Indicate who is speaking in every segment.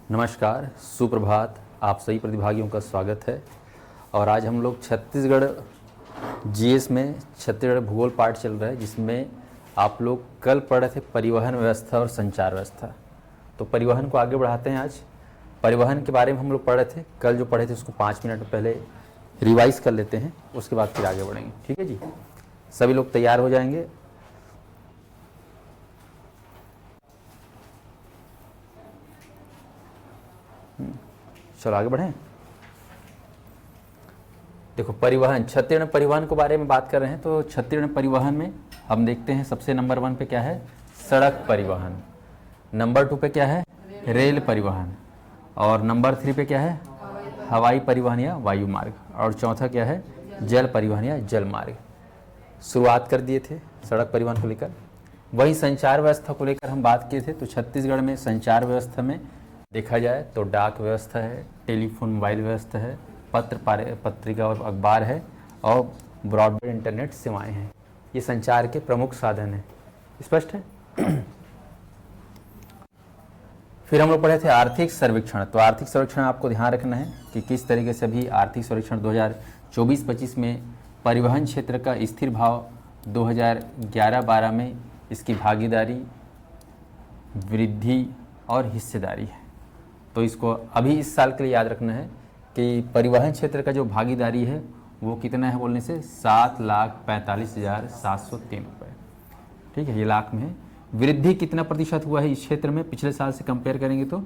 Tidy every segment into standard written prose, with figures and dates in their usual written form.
Speaker 1: नमस्कार, सुप्रभात। आप सभी प्रतिभागियों का स्वागत है। और आज हम लोग छत्तीसगढ़ जीएस में छत्तीसगढ़ भूगोल पाठ चल रहा है, जिसमें आप लोग कल पढ़ रहे थे परिवहन व्यवस्था और संचार व्यवस्था। तो परिवहन को आगे बढ़ाते हैं। आज परिवहन के बारे में हम लोग पढ़ रहे थे, कल जो पढ़े थे उसको 5 मिनट पहले रिवाइज कर लेते हैं, उसके बाद फिर आगे बढ़ेंगे। ठीक है जी, सभी लोग तैयार हो जाएंगे। चलो आगे बढ़ें। देखो, परिवहन, छत्तीसगढ़ परिवहन के बारे में बात कर रहे हैं। तो छत्तीसगढ़ परिवहन में हम देखते हैं सबसे नंबर 1 पे क्या है, सड़क परिवहन। नंबर 2 पे क्या है, रेल परिवहन। और नंबर 3 पे क्या है, हवाई परिवहन या वायु मार्ग। और चौथा क्या है, जल परिवहन या जल मार्ग। शुरुआत कर दिए थे सड़क परिवहन को लेकर। वही संचार व्यवस्था को लेकर हम बात किए थे। तो छत्तीसगढ़ में संचार व्यवस्था में देखा जाए तो डाक व्यवस्था है, टेलीफोन मोबाइल व्यवस्था है, पत्रिका और अखबार है, और ब्रॉडबैंड इंटरनेट सेवाएं हैं। ये संचार के प्रमुख साधन हैं। स्पष्ट है। फिर हम लोग पढ़े थे आर्थिक सर्वेक्षण। तो आर्थिक सर्वेक्षण आपको ध्यान रखना है कि किस तरीके से अभी आर्थिक सर्वेक्षण 2024-25 में परिवहन क्षेत्र का स्थिर भाव, 2011-12 में इसकी भागीदारी, वृद्धि और हिस्सेदारी है। तो इसको अभी इस साल के लिए याद रखना है कि परिवहन क्षेत्र का जो भागीदारी है वो कितना है बोलने से 7,45,703 रुपये। ठीक है, ये लाख में है। वृद्धि कितना प्रतिशत हुआ है इस क्षेत्र में पिछले साल से कंपेयर करेंगे तो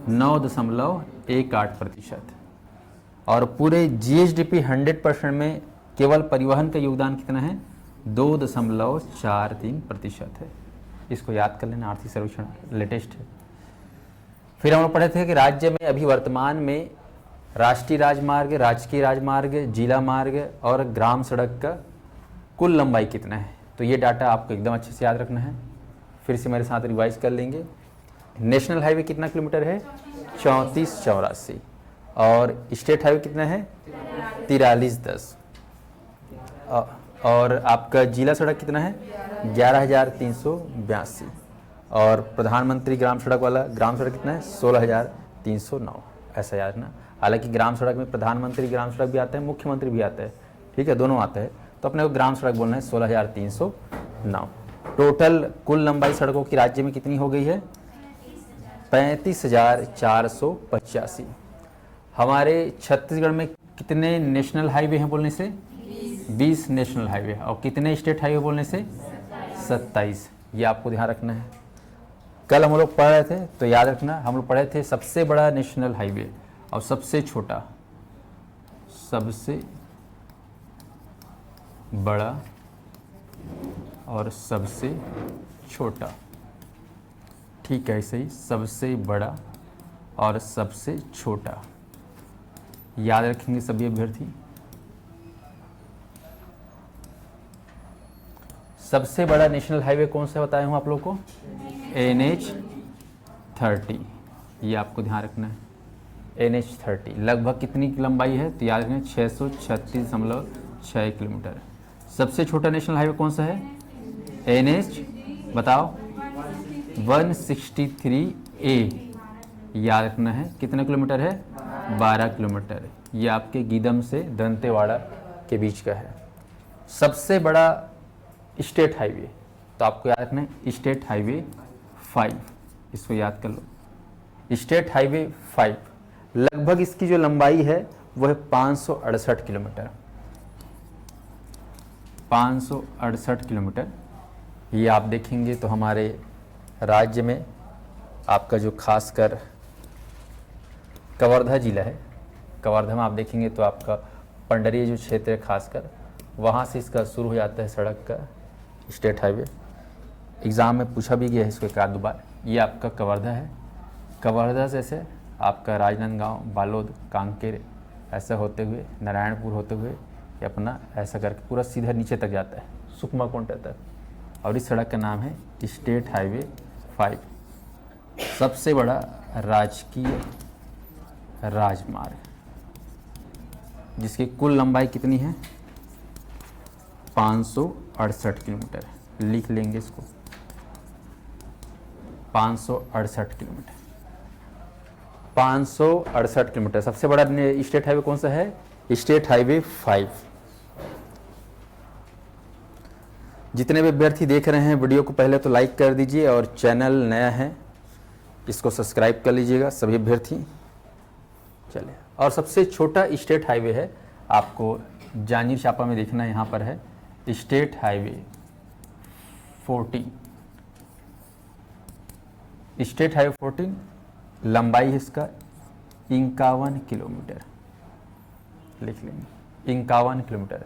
Speaker 1: 9.18%। और पूरे जीएसडीपी 100% में केवल परिवहन का योगदान कितना है, 2.43% है। इसको याद कर लेना, आर्थिक सर्वेक्षण लेटेस्ट है। फिर हम लोग पढ़े थे कि राज्य में अभी वर्तमान में राष्ट्रीय राजमार्ग, राजकीय राजमार्ग, जिला मार्ग और ग्राम सड़क का कुल लंबाई कितना है। तो ये डाटा आपको एकदम अच्छे से याद रखना है। फिर से मेरे साथ रिवाइज कर लेंगे। नेशनल हाईवे कितना किलोमीटर है, 3484। और स्टेट हाईवे कितना है, 4310। और आपका जिला सड़क कितना है, 11,382। और प्रधानमंत्री ग्राम सड़क वाला ग्राम सड़क कितना है, 16,309। ऐसा याद रखना। हालांकि ग्राम सड़क में प्रधानमंत्री ग्राम सड़क भी आता है, मुख्यमंत्री भी आता है। ठीक है, दोनों आते हैं। तो अपने को ग्राम सड़क बोलना है 16,309। टोटल कुल लंबाई सड़कों की राज्य में कितनी हो गई है, 35,485। हमारे छत्तीसगढ़ में कितने नेशनल हाईवे हैं बोलने से, 20 नेशनल हाईवे। और कितने स्टेट हाईवे बोलने से, 27। ये आपको ध्यान रखना है। कल हम लोग पढ़ रहे थे तो याद रखना, हम लोग पढ़े थे सबसे बड़ा नेशनल हाईवे और सबसे छोटा, सबसे बड़ा और सबसे छोटा। ठीक है, ऐसे ही सबसे बड़ा और सबसे छोटा याद रखेंगे सभी अभ्यर्थी। सबसे बड़ा नेशनल हाईवे कौन सा बताया हूँ आप लोग को, NH30। ये आपको ध्यान रखना है, NH30 लगभग कितनी की लंबाई है, तो याद रखें 636.6 किलोमीटर। सबसे छोटा नेशनल हाईवे कौन सा है, NH बताओ 163A। याद रखना है कितने किलोमीटर है, 12 किलोमीटर। ये आपके गीदम से दंतेवाड़ा के बीच का है। सबसे बड़ा स्टेट हाईवे, तो आपको याद रखना है स्टेट हाईवे 5। इसको याद कर लो, स्टेट हाईवे 5। लगभग इसकी जो लंबाई है वो है 568 किलोमीटर। 568 किलोमीटर। ये आप देखेंगे तो हमारे राज्य में आपका जो खासकर कवर्धा जिला है, कवर्धा में आप देखेंगे तो आपका पंडरिया जो क्षेत्र है खासकर, वहाँ से इसका शुरू हो जाता है सड़क का स्टेट हाईवे। एग्ज़ाम में पूछा भी गया है इसको एक आध बार। ये आपका कवर्धा है। कवर्धा से ऐसे आपका राजनांदगांव, बालोद, कांकेर ऐसा होते हुए नारायणपुर होते हुए ये अपना ऐसा करके पूरा सीधा नीचे तक जाता है, सुकमा कोंटा तक। और इस सड़क का नाम है स्टेट हाईवे 5। सबसे बड़ा राजकीय राजमार्ग, जिसकी कुल लंबाई कितनी है, 568 किलोमीटर। लिख लेंगे इसको, 568 किलोमीटर। 568 किलोमीटर। सबसे बड़ा स्टेट हाईवे कौन सा है? State highway 5। जितने भी अभ्यर्थी देख रहे हैं वीडियो को पहले तो लाइक कर दीजिए और चैनल नया है इसको सब्सक्राइब कर लीजिएगा सभी अभ्यर्थी। चलिए, और सबसे छोटा स्टेट हाईवे है आपको जांजगीर चांपा में देखना है, यहाँ पर है स्टेट हाईवे 14। स्टेट हाईवे 14 लंबाई है इसका 51 किलोमीटर। लिख लेंगे 51 किलोमीटर,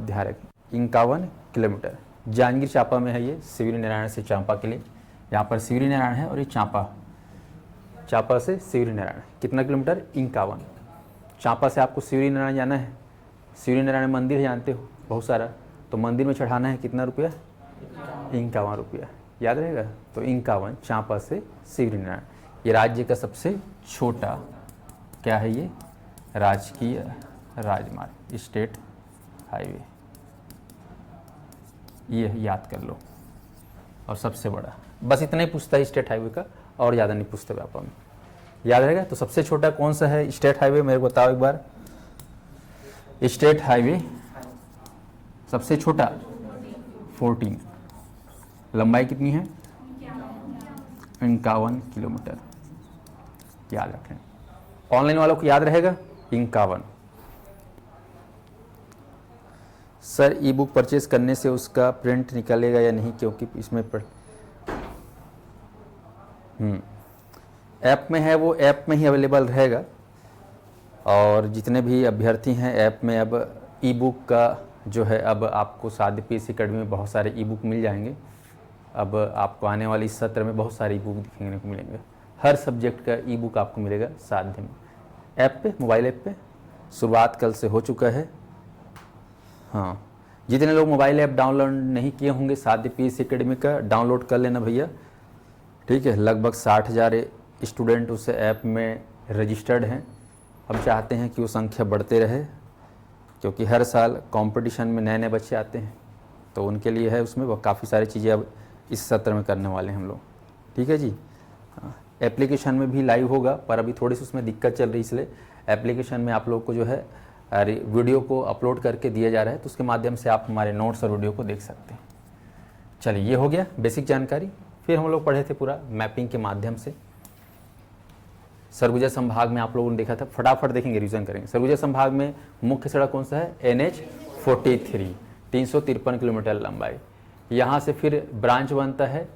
Speaker 1: ध्यान रखें 51 किलोमीटर। जांजगीर चांपा में है ये, सिवनी नारायण से चांपा के लिए। यहाँ पर सिवनी नारायण है और ये चांपा से सिवनी नारायण कितना किलोमीटर? 51। चांपा से आपको सिवनी नारायण जाना है, सिवनी नारायण मंदिर है जानते हो बहुत सारा, तो मंदिर में चढ़ाना है कितना रुपया? 51 रुपया, याद रहेगा। तो 51 चांपा से सिवनी नारायण। ये राज्य का सबसे छोटा क्या है? ये राजकीय राजमार्ग स्टेट हाईवे, ये याद कर लो। और सबसे बड़ा बस इतना ही पूछता है स्टेट हाईवे का, और ज़्यादा नहीं पूछते व्यापार में, याद रहेगा। तो सबसे छोटा कौन सा है स्टेट हाईवे मेरे को बताओ एक बार। स्टेट हाईवे सबसे छोटा 14, लंबाई कितनी है? 51 किलोमीटर, याद रखें। ऑनलाइन वालों को याद रहेगा 51। सर ई बुक परचेज करने से उसका प्रिंट निकलेगा या नहीं, क्योंकि इसमें ऐप में है, वो ऐप में ही अवेलेबल रहेगा। और जितने भी अभ्यर्थी हैं ऐप में अब ई बुक का जो है, अब आपको साध्य पीएससी अकेडमी में बहुत सारे ई बुक मिल जाएंगे। अब आपको आने वाली सत्र में बहुत सारे ई बुक दिखने को मिलेंगे, हर सब्जेक्ट का ई बुक आपको मिलेगा साध्य में, ऐप पे, मोबाइल ऐप पे। शुरुआत कल से हो चुका है। हाँ, जितने लोग मोबाइल ऐप डाउनलोड नहीं किए होंगे साध्य पीएससी अकेडमी का, डाउनलोड कर लेना भैया, ठीक है। लगभग 60,000 स्टूडेंट उस ऐप में रजिस्टर्ड हैं। हम चाहते हैं कि वो संख्या बढ़ते रहे, क्योंकि हर साल कंपटीशन में नए नए बच्चे आते हैं, तो उनके लिए है उसमें वो काफ़ी सारी चीज़ें अब इस सत्र में करने वाले हैं हम लोग, ठीक है जी। हाँ, एप्लीकेशन में भी लाइव होगा, पर अभी थोड़ी सी उसमें दिक्कत चल रही, इसलिए एप्लीकेशन में आप लोग को जो है वीडियो को अपलोड करके दिया जा रहा है, तो उसके माध्यम से आप हमारे नोट्स और वीडियो को देख सकते हैं। चलिए, ये हो गया बेसिक जानकारी। फिर हम लोग पढ़े थे पूरा मैपिंग के माध्यम से। सरगुजा संभाग में आप लोगों ने देखा था, फटाफट देखेंगे, रिवीजन करेंगे। सरगुजा संभाग में मुख्य सड़क कौन सा है? NH 43, 353 किलोमीटर लंबाई। यहाँ से फिर ब्रांच बनता है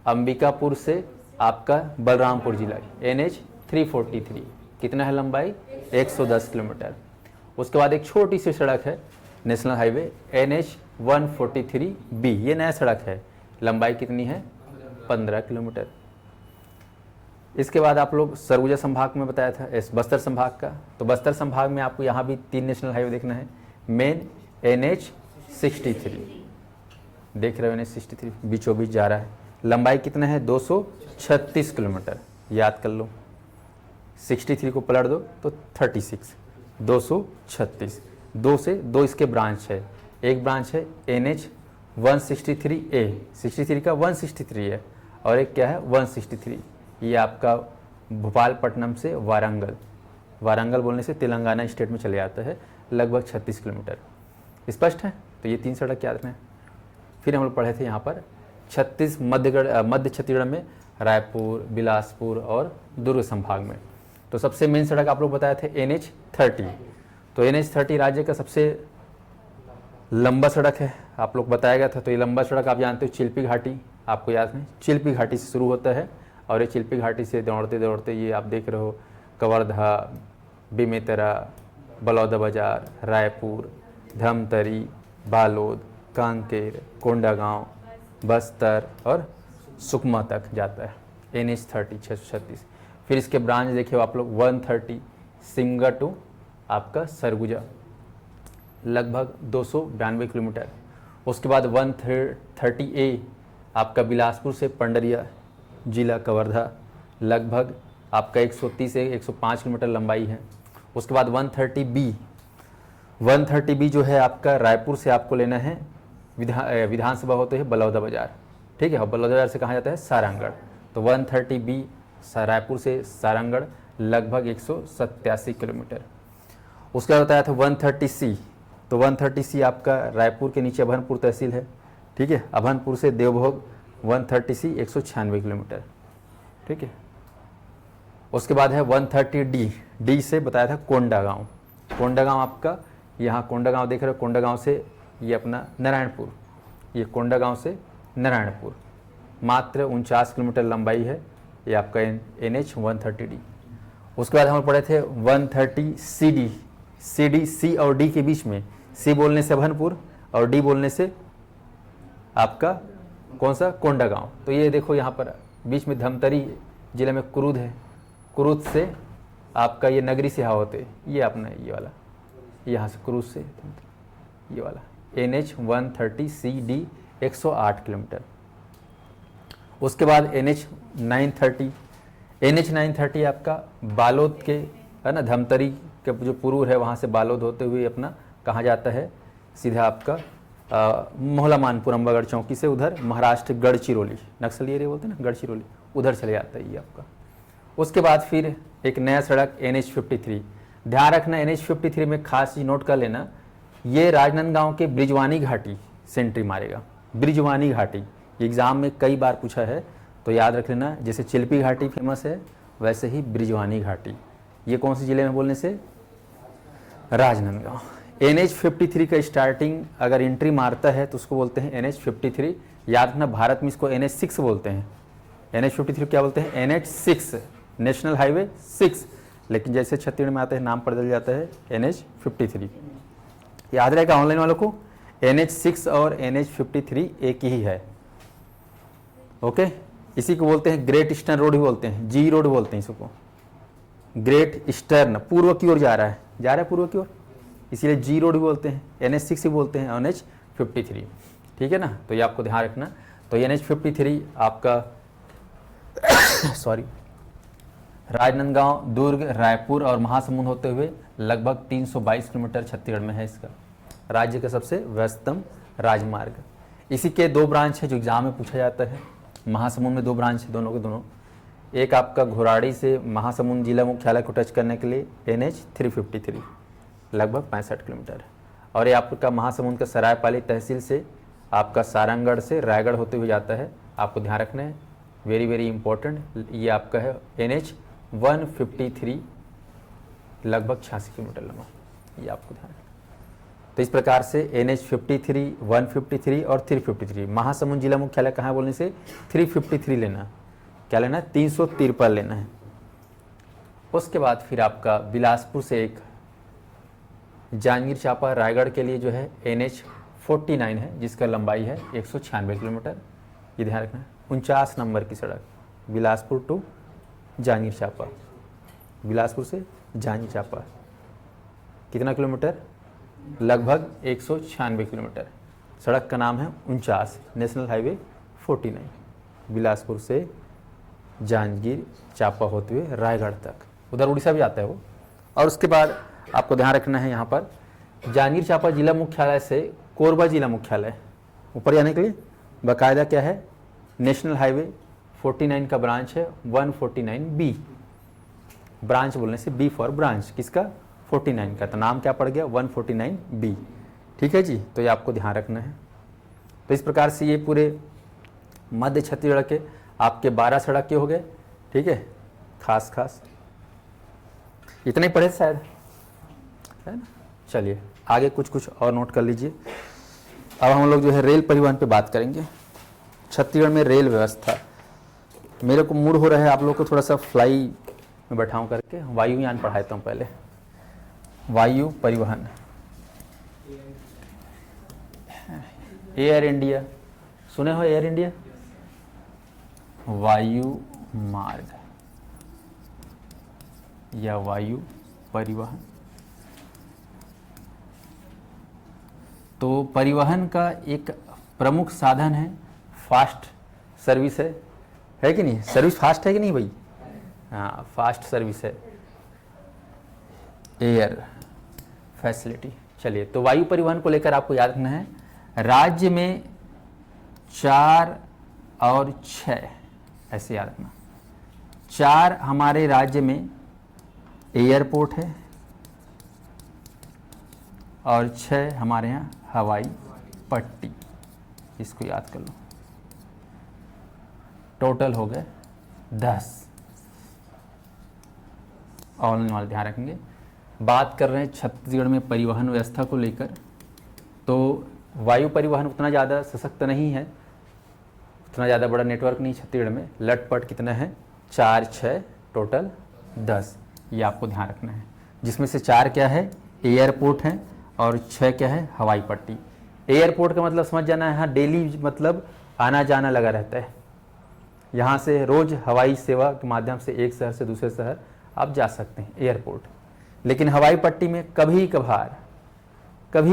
Speaker 1: अंबिकापुर से आपका बलरामपुर जिला, NH 343, कितना है लंबाई? 110 किलोमीटर। उसके बाद एक छोटी सी सड़क है नेशनल हाईवे NH 143B, ये नया सड़क है, लंबाई कितनी है? 15 किलोमीटर। इसके बाद आप लोग सरगुजा संभाग में बताया था बस्तर संभाग का, तो बस्तर संभाग में आपको यहाँ भी 3 नेशनल हाईवे देखना है। मेन NH 63, देख रहे हो NH 63 बीचों बीच जा रहा है, लंबाई कितना है? 236 किलोमीटर, याद कर लो। 63 को पलट दो तो 36, 236। 2 से 2 इसके ब्रांच है, एक ब्रांच है NH 163A, 63 का 163 है, और एक क्या है 163, ये आपका भोपालपट्टनम से वारंगल बोलने से तेलंगाना स्टेट में चले जाता है, लगभग 36 किलोमीटर। स्पष्ट है? तो ये 3 सड़क याद रखना है। फिर हम लोग पढ़े थे यहाँ पर मध्य छत्तीसगढ़ में रायपुर, बिलासपुर और दुर्ग संभाग में। तो सबसे मेन सड़क आप लोग बताए थे NH 30, तो NH 30 राज्य का सबसे लंबा सड़क है, आप लोग बताया गया था। तो ये लंबा सड़क आप जानते हो चिल्पी घाटी, आपको याद है, चिल्पी घाटी से शुरू होता है, और ये चिल्पी घाटी से दौड़ते दौड़ते ये आप देख रहे हो कवर्धा, बेमेतरा, बलौदा बाजार, रायपुर, धमतरी, बालोद, कांकेर, कोंडागांव, बस्तर और सुकमा तक जाता है NH 30 636। फिर इसके ब्रांच देखिए आप लोग 130 सिमगा टू आपका सरगुजा, लगभग 292 किलोमीटर। उसके बाद 130A आपका बिलासपुर से पंडरिया जिला कवर्धा, लगभग आपका 130 से 105 किलोमीटर लंबाई है। उसके बाद 130B जो है आपका रायपुर से आपको लेना है, विधानसभा होते हैं बलौदा बाजार, ठीक है, और बलौदा बाजार से कहाँ जाता है? सारंगढ़। तो 130B रायपुर से सारंगढ़ लगभग 187 किलोमीटर। उसके बाद बताया था 130C, तो 130C आपका रायपुर के नीचे अभनपुर तहसील है, ठीक है। अभनपुर से देवभोग 130C 196 किलोमीटर, ठीक है। उसके बाद है 130D, डी से बताया था कोंडागांव। कोंडागांव आपका यहाँ कोंडागांव देख रहे हो, कोंडागांव से ये अपना नारायणपुर, ये कोंडागांव से नारायणपुर मात्र 49 किलोमीटर लंबाई है, ये आपका NH 130D। उसके बाद हम पढ़े थे 130CD, CD C और D के बीच में, C बोलने से अभनपुर और D बोलने से आपका कौन सा, कोंडागांव। तो ये देखो यहाँ पर बीच में धमतरी जिले में कुरुद है, कुरुद से आपका ये नगरी से होते, ये अपना ये वाला, यहाँ से क्रूज से ये वाला NH 130CD 108 किलोमीटर। उसके बाद NH 930 आपका बालोद के है ना, धमतरी के जो पुरूर है वहाँ से बालोद होते हुए अपना कहाँ जाता है, सीधा आपका मोहला मानपुर अम्बागढ़ चौकी से उधर महाराष्ट्र गढ़चिरौली, नक्सल एरिया बोलते हैं ना, गढ़चिरौली, उधर चले जाता है ये आपका। उसके बाद फिर एक नया सड़क NH 53, ध्यान रखना NH 53 में खास चीज नोट कर लेना, ये राजनांदगांव के ब्रिजवानी घाटी से एंट्री मारेगा। ब्रिजवानी घाटी एग्जाम में कई बार पूछा है, तो याद रख लेना, जैसे चिल्पी घाटी फेमस है वैसे ही ब्रिजवानी घाटी, ये कौन से जिले में बोलने से, राजनांदगांव। NH 53 का स्टार्टिंग अगर एंट्री मारता है तो उसको बोलते हैं NH 53, याद रखना भारत में इसको NH 6 बोलते हैं। NH 53 क्या बोलते हैं, NH 6, नेशनल हाईवे 6, लेकिन जैसे छत्तीसगढ़ में आता है नाम बदल जाता है NH 53। याद रहेगा ऑनलाइन वालों को, NH 6 और NH 53 एक ही है, ओके। इसी को बोलते हैं ग्रेट ईस्टर्न रोड ही बोलते हैं, G रोड बोलते हैं इसको, ग्रेट ईस्टर्न, पूर्व की ओर जा रहा है पूर्व की ओर, इसीलिए G रोड भी बोलते हैं, NH 6 ही बोलते हैं, NH 53, ठीक है ना। तो ये आपको ध्यान रखना। तो NH 53 आपका सॉरी राजनांदगांव, दुर्ग, रायपुर और महासमुंद होते हुए लगभग 322 किलोमीटर छत्तीसगढ़ में है। इसका राज्य का सबसे व्यस्तम राजमार्ग। इसी के 2 ब्रांच है जो एग्जाम में पूछा जाता है। महासमुंद में 2 ब्रांच है, दोनों के दोनों। एक आपका घोराड़ी से महासमुंद जिला मुख्यालय को टच करने के लिए NH 353 लगभग 65 किलोमीटर, और ये आपका महासमुंद का सरायपाली तहसील से आपका सारंगढ़ से रायगढ़ होते हुए जाता है। आपको ध्यान रखना है, वेरी वेरी इंपॉर्टेंट, ये आपका है NH 153 लगभग 86 किलोमीटर लंबा, ये आपको ध्यान रखना। तो इस प्रकार से NH 53, 153 और 353, महासमुंद जिला मुख्यालय कहाँ बोलने से 353 लेना, क्या लेना है, 353 लेना है। उसके बाद फिर आपका बिलासपुर से एक जांजगीर चांपा रायगढ़ के लिए जो है NH 49 है, जिसका लंबाई है 196 किलोमीटर, ये ध्यान रखना है। 49 नंबर की सड़क बिलासपुर टू जांजगीर चांपा, बिलासपुर से जांजगीर चांपा कितना किलोमीटर, लगभग 196 किलोमीटर। सड़क का नाम है 49, नेशनल हाईवे 49, बिलासपुर से जांजगीर चांपा होते हुए रायगढ़ तक, उधर उड़ीसा भी आता है वो। और उसके बाद आपको ध्यान रखना है, यहाँ पर जांजगीर चांपा जिला मुख्यालय से कोरबा जिला मुख्यालय ऊपर जाने के लिए बाकायदा क्या है, नेशनल हाईवे 49 का ब्रांच है 149B, ब्रांच बोलने से B फॉर ब्रांच, किसका, 49 का, तो नाम क्या पड़ गया 149B, ठीक है जी। तो ये आपको ध्यान रखना है। तो इस प्रकार से ये पूरे मध्य छत्तीसगढ़ के आपके 12 सड़क के हो गए, ठीक है, खास इतने ही पढ़े शायद, है ना। चलिए आगे कुछ और नोट कर लीजिए। अब हम लोग जो है रेल परिवहन पे बात करेंगे। छत्तीसगढ़ में रेल व्यवस्था, मेरे को मूड हो रहा है आप लोग को थोड़ा सा फ्लाई में बैठाऊं करके, वायुयान पढ़ाता हूँ पहले। वायु परिवहन, एयर इंडिया, सुने हो एयर इंडिया, वायु मार्ग या वायु परिवहन। तो परिवहन का एक प्रमुख साधन है, फास्ट सर्विस है कि नहीं, सर्विस फास्ट है कि नहीं भाई, हाँ फास्ट सर्विस है, एयर फैसिलिटी। चलिए, तो वायु परिवहन को लेकर आपको याद रखना है, राज्य में 4 और 6 ऐसे याद रखना, 4 हमारे राज्य में एयरपोर्ट है और 6 हमारे यहाँ हवाई पट्टी। इसको याद कर लो, टोटल हो गए 10। ऑनलाइन वाले ध्यान रखेंगे। बात कर रहे हैं छत्तीसगढ़ में परिवहन व्यवस्था को लेकर, तो वायु परिवहन उतना ज़्यादा सशक्त नहीं है, उतना ज़्यादा बड़ा नेटवर्क नहीं छत्तीसगढ़ में। लटपट कितना है, 4 6 टोटल 10, ये आपको ध्यान रखना है। जिसमें से 4 क्या है, एयरपोर्ट है और 6 क्या है, हवाई पट्टी। एयरपोर्ट का मतलब समझ जाना है, यहाँ डेली मतलब आना जाना लगा रहता है। यहाँ से रोज़ हवाई सेवा के माध्यम से एक शहर से दूसरे शहर आप जा सकते हैं, एयरपोर्ट। लेकिन हवाई पट्टी में कभी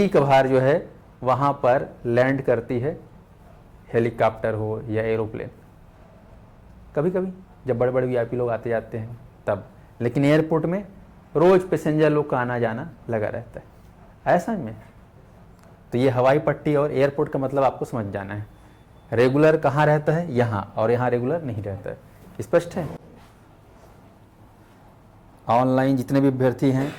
Speaker 1: कभार जो है वहाँ पर लैंड करती है हेलीकॉप्टर हो या एरोप्लेन, कभी कभी जब बड़े बड़े वीआईपी लोग आते जाते हैं तब। लेकिन एयरपोर्ट में रोज़ पैसेंजर लोग का आना जाना लगा रहता है, ऐसा में। तो ये हवाई पट्टी और एयरपोर्ट का मतलब आपको समझ जाना है। रेगुलर कहाँ रहता है, यहाँ, और यहाँ रेगुलर नहीं रहता है। स्पष्ट है। ऑनलाइन जितने भी अभ्यर्थी हैं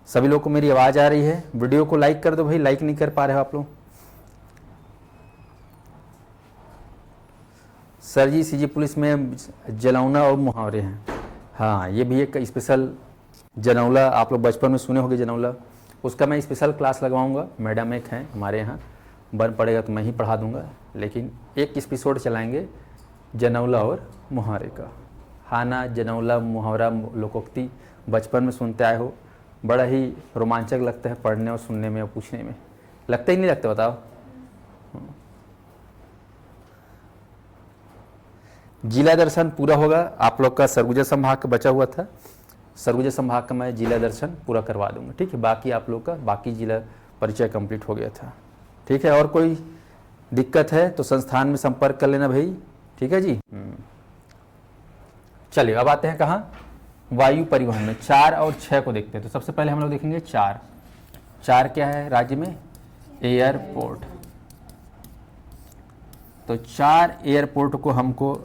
Speaker 1: सभी लोग को मेरी आवाज़ आ रही है? वीडियो को लाइक कर दो भाई, लाइक नहीं कर पा रहे हो आप लोग। सर जी सीजी पुलिस में जनौला और मुहावरे हैं। हाँ, ये भी एक स्पेशल जनौला, आप लोग बचपन में सुने होंगे जनौला, उसका मैं स्पेशल क्लास लगवाऊंगा। मैडम एक हैं हमारे यहाँ, बन पड़ेगा तो मैं ही पढ़ा दूंगा। लेकिन एक एपिसोड चलाएंगे जनौला और मुहावरे का। हाना जनौला मुहावरा लोकोक्ति बचपन में सुनते आए हो, बड़ा ही रोमांचक लगता है पढ़ने और सुनने में और पूछने में। लगता ही नहीं लगता, बताओ। जिला दर्शन पूरा होगा आप लोग का। सरगुजा संभाग का बचा हुआ था, सरगुजा संभाग का मैं जिला दर्शन पूरा करवा दूंगा, ठीक है। बाकी आप लोग का बाकी जिला परिचय कंप्लीट हो गया था, ठीक है। और कोई दिक्कत है तो संस्थान में संपर्क कर लेना भाई, ठीक है जी। चलिए अब आते हैं कहाँ, वायु परिवहन में 4 और 6 को देखते हैं। तो सबसे पहले हम लोग देखेंगे 4 क्या है राज्य में, एयरपोर्ट। तो 4 एयरपोर्ट को हमको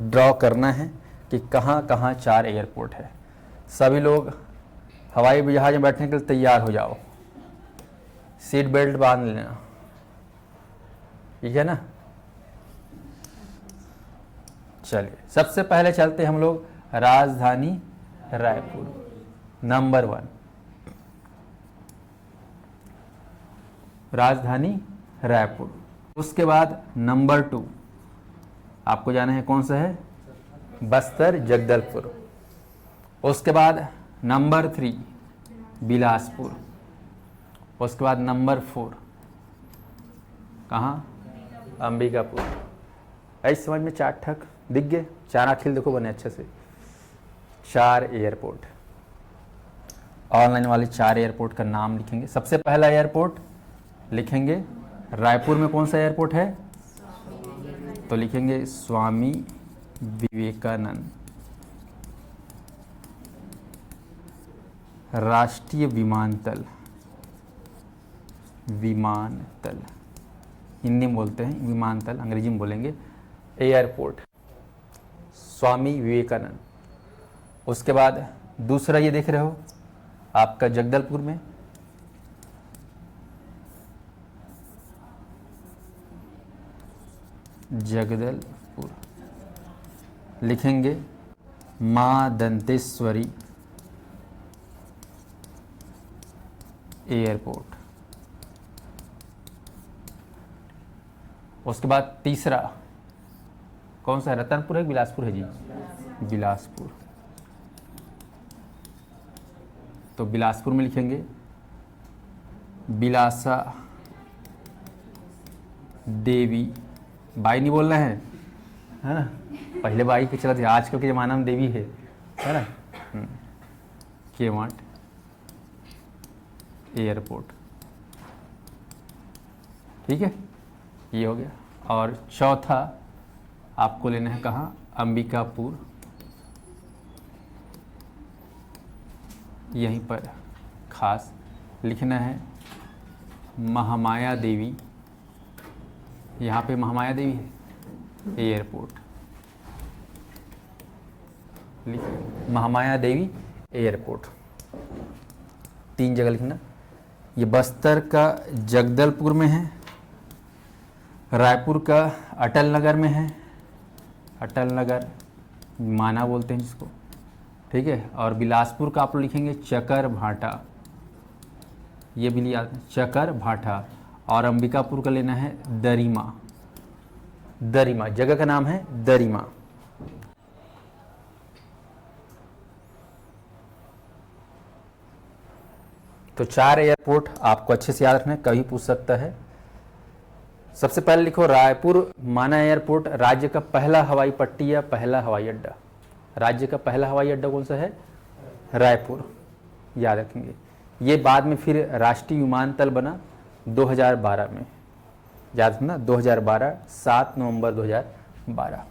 Speaker 1: ड्रॉ करना है कि कहाँ कहाँ 4 एयरपोर्ट है। सभी लोग हवाई जहाज में बैठने के लिए तैयार हो जाओ, सीट बेल्ट बांध लेना, ठीक है ना। चलिए सबसे पहले चलते हम लोग राजधानी रायपुर, नंबर 1 राजधानी रायपुर। उसके बाद नंबर 2 आपको जाना है, कौन सा है, बस्तर जगदलपुर। उसके बाद नंबर 3 बिलासपुर। उसके बाद नंबर 4 कहाँ, अंबिकापुर। ऐसे समझ में 4 ठक दिख गए, 4 आखिल देखो बने अच्छे से। 4 एयरपोर्ट, ऑनलाइन वाले 4 एयरपोर्ट का नाम लिखेंगे। सबसे पहला एयरपोर्ट लिखेंगे रायपुर में, कौन सा एयरपोर्ट है, तो लिखेंगे स्वामी विवेकानंद राष्ट्रीय विमानतल। विमानतल हिंदी में बोलते हैं, विमानतल अंग्रेजी में बोलेंगे एयरपोर्ट, स्वामी विवेकानंद। उसके बाद दूसरा ये देख रहे हो आपका जगदलपुर में, जगदलपुर लिखेंगे मां दंतेश्वरी एयरपोर्ट। उसके बाद तीसरा कौन सा है, रतनपुर है, बिलासपुर है जी, बिलासपुर। तो बिलासपुर में लिखेंगे बिलासा देवी, बाई नहीं बोलना है ना, पहले बाई के चला था, आजकल के ज़माना में देवी है ना। केवट एयरपोर्ट, ठीक है, ये हो गया। और चौथा आपको लेना है कहाँ, अंबिकापुर, यहीं पर खास लिखना है महामाया देवी, यहाँ पे महामाया देवी है एयरपोर्ट। महामाया देवी एयरपोर्ट, 3 जगह लिखना। ये बस्तर का जगदलपुर में है, रायपुर का अटल नगर में है, अटल नगर माना बोलते हैं जिसको, ठीक है। और बिलासपुर का आप लोग लिखेंगे चकर भाटा, ये भी लिया चकर भाटा। और अंबिकापुर का लेना है दरिमा, दरिमा जगह का नाम है दरिमा। तो 4 एयरपोर्ट आपको अच्छे से याद रखना है, कभी पूछ सकता है। सबसे पहले लिखो रायपुर माना एयरपोर्ट राज्य का पहला हवाई पट्टी या पहला हवाई अड्डा। राज्य का पहला हवाई अड्डा कौन सा है? रायपुर, याद रखेंगे। ये बाद में फिर राष्ट्रीय विमानतल बना 2012 में, याद रखना 2012, 7 नवंबर 2012,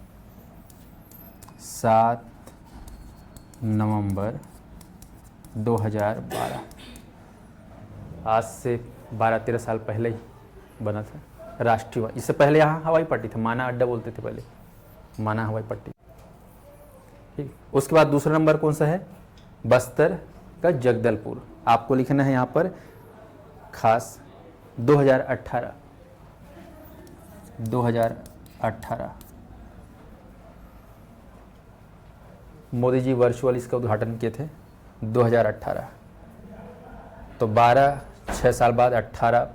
Speaker 1: 7 नवंबर 2012, आज से 12-13 साल पहले ही बना था राष्ट्रीय। इससे पहले यहाँ हवाई पट्टी था, माना अड्डा बोलते थे पहले, माना हवाई पट्टी, ठीक। उसके बाद दूसरा नंबर कौन सा है? बस्तर का जगदलपुर। आपको लिखना है यहाँ पर खास 2018, 2018 मोदी जी वर्चुअल इसका उद्घाटन किए थे 2018, तो 6 साल बाद 18।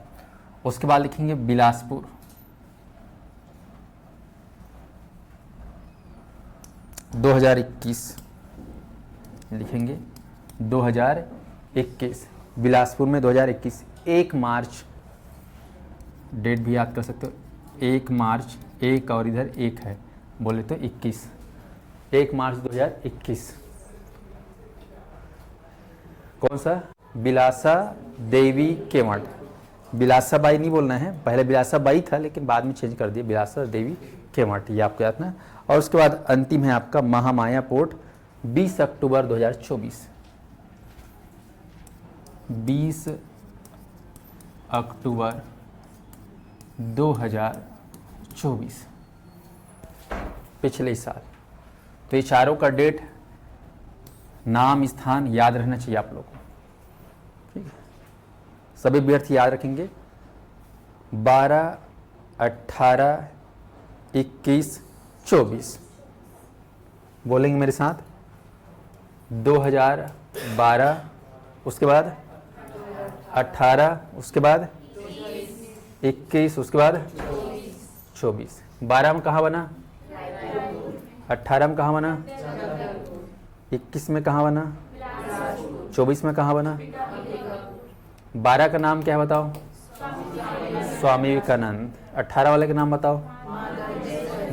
Speaker 1: उसके बाद लिखेंगे बिलासपुर, लिखेंगे 2021, बिलासपुर में 2021, 1 मार्च, डेट भी याद कर सकते हो, 1 मार्च, 1 और इधर 1 है, बोले तो 21, 1 मार्च 2021। कौन सा? बिलासा देवी केवट, बिलासा बाई नहीं बोलना है, पहले बिलासा बाई था लेकिन बाद में चेंज कर दिया बिलासा देवी केवट, ये आपको याद ना। और उसके बाद अंतिम है आपका महामाया पोर्ट, 20 अक्टूबर 2024, 20 अक्टूबर 2024, पिछले साल। तो ये चारों का डेट, नाम, स्थान याद रहना चाहिए आप लोगों को, ठीक है। सभी अभ्यर्थी याद रखेंगे 12, 18, 21, 24, बोलेंगे मेरे साथ। 2012, उसके बाद 18, उसके बाद 21, उसके बाद 24। 12 में कहाँ बना? 18 में कहाँ बना? 21 में कहाँ बना? 24 में कहाँ बना? 12 का नाम क्या है बताओ? स्वामी विवेकानंद। 18 वाले का नाम बताओ?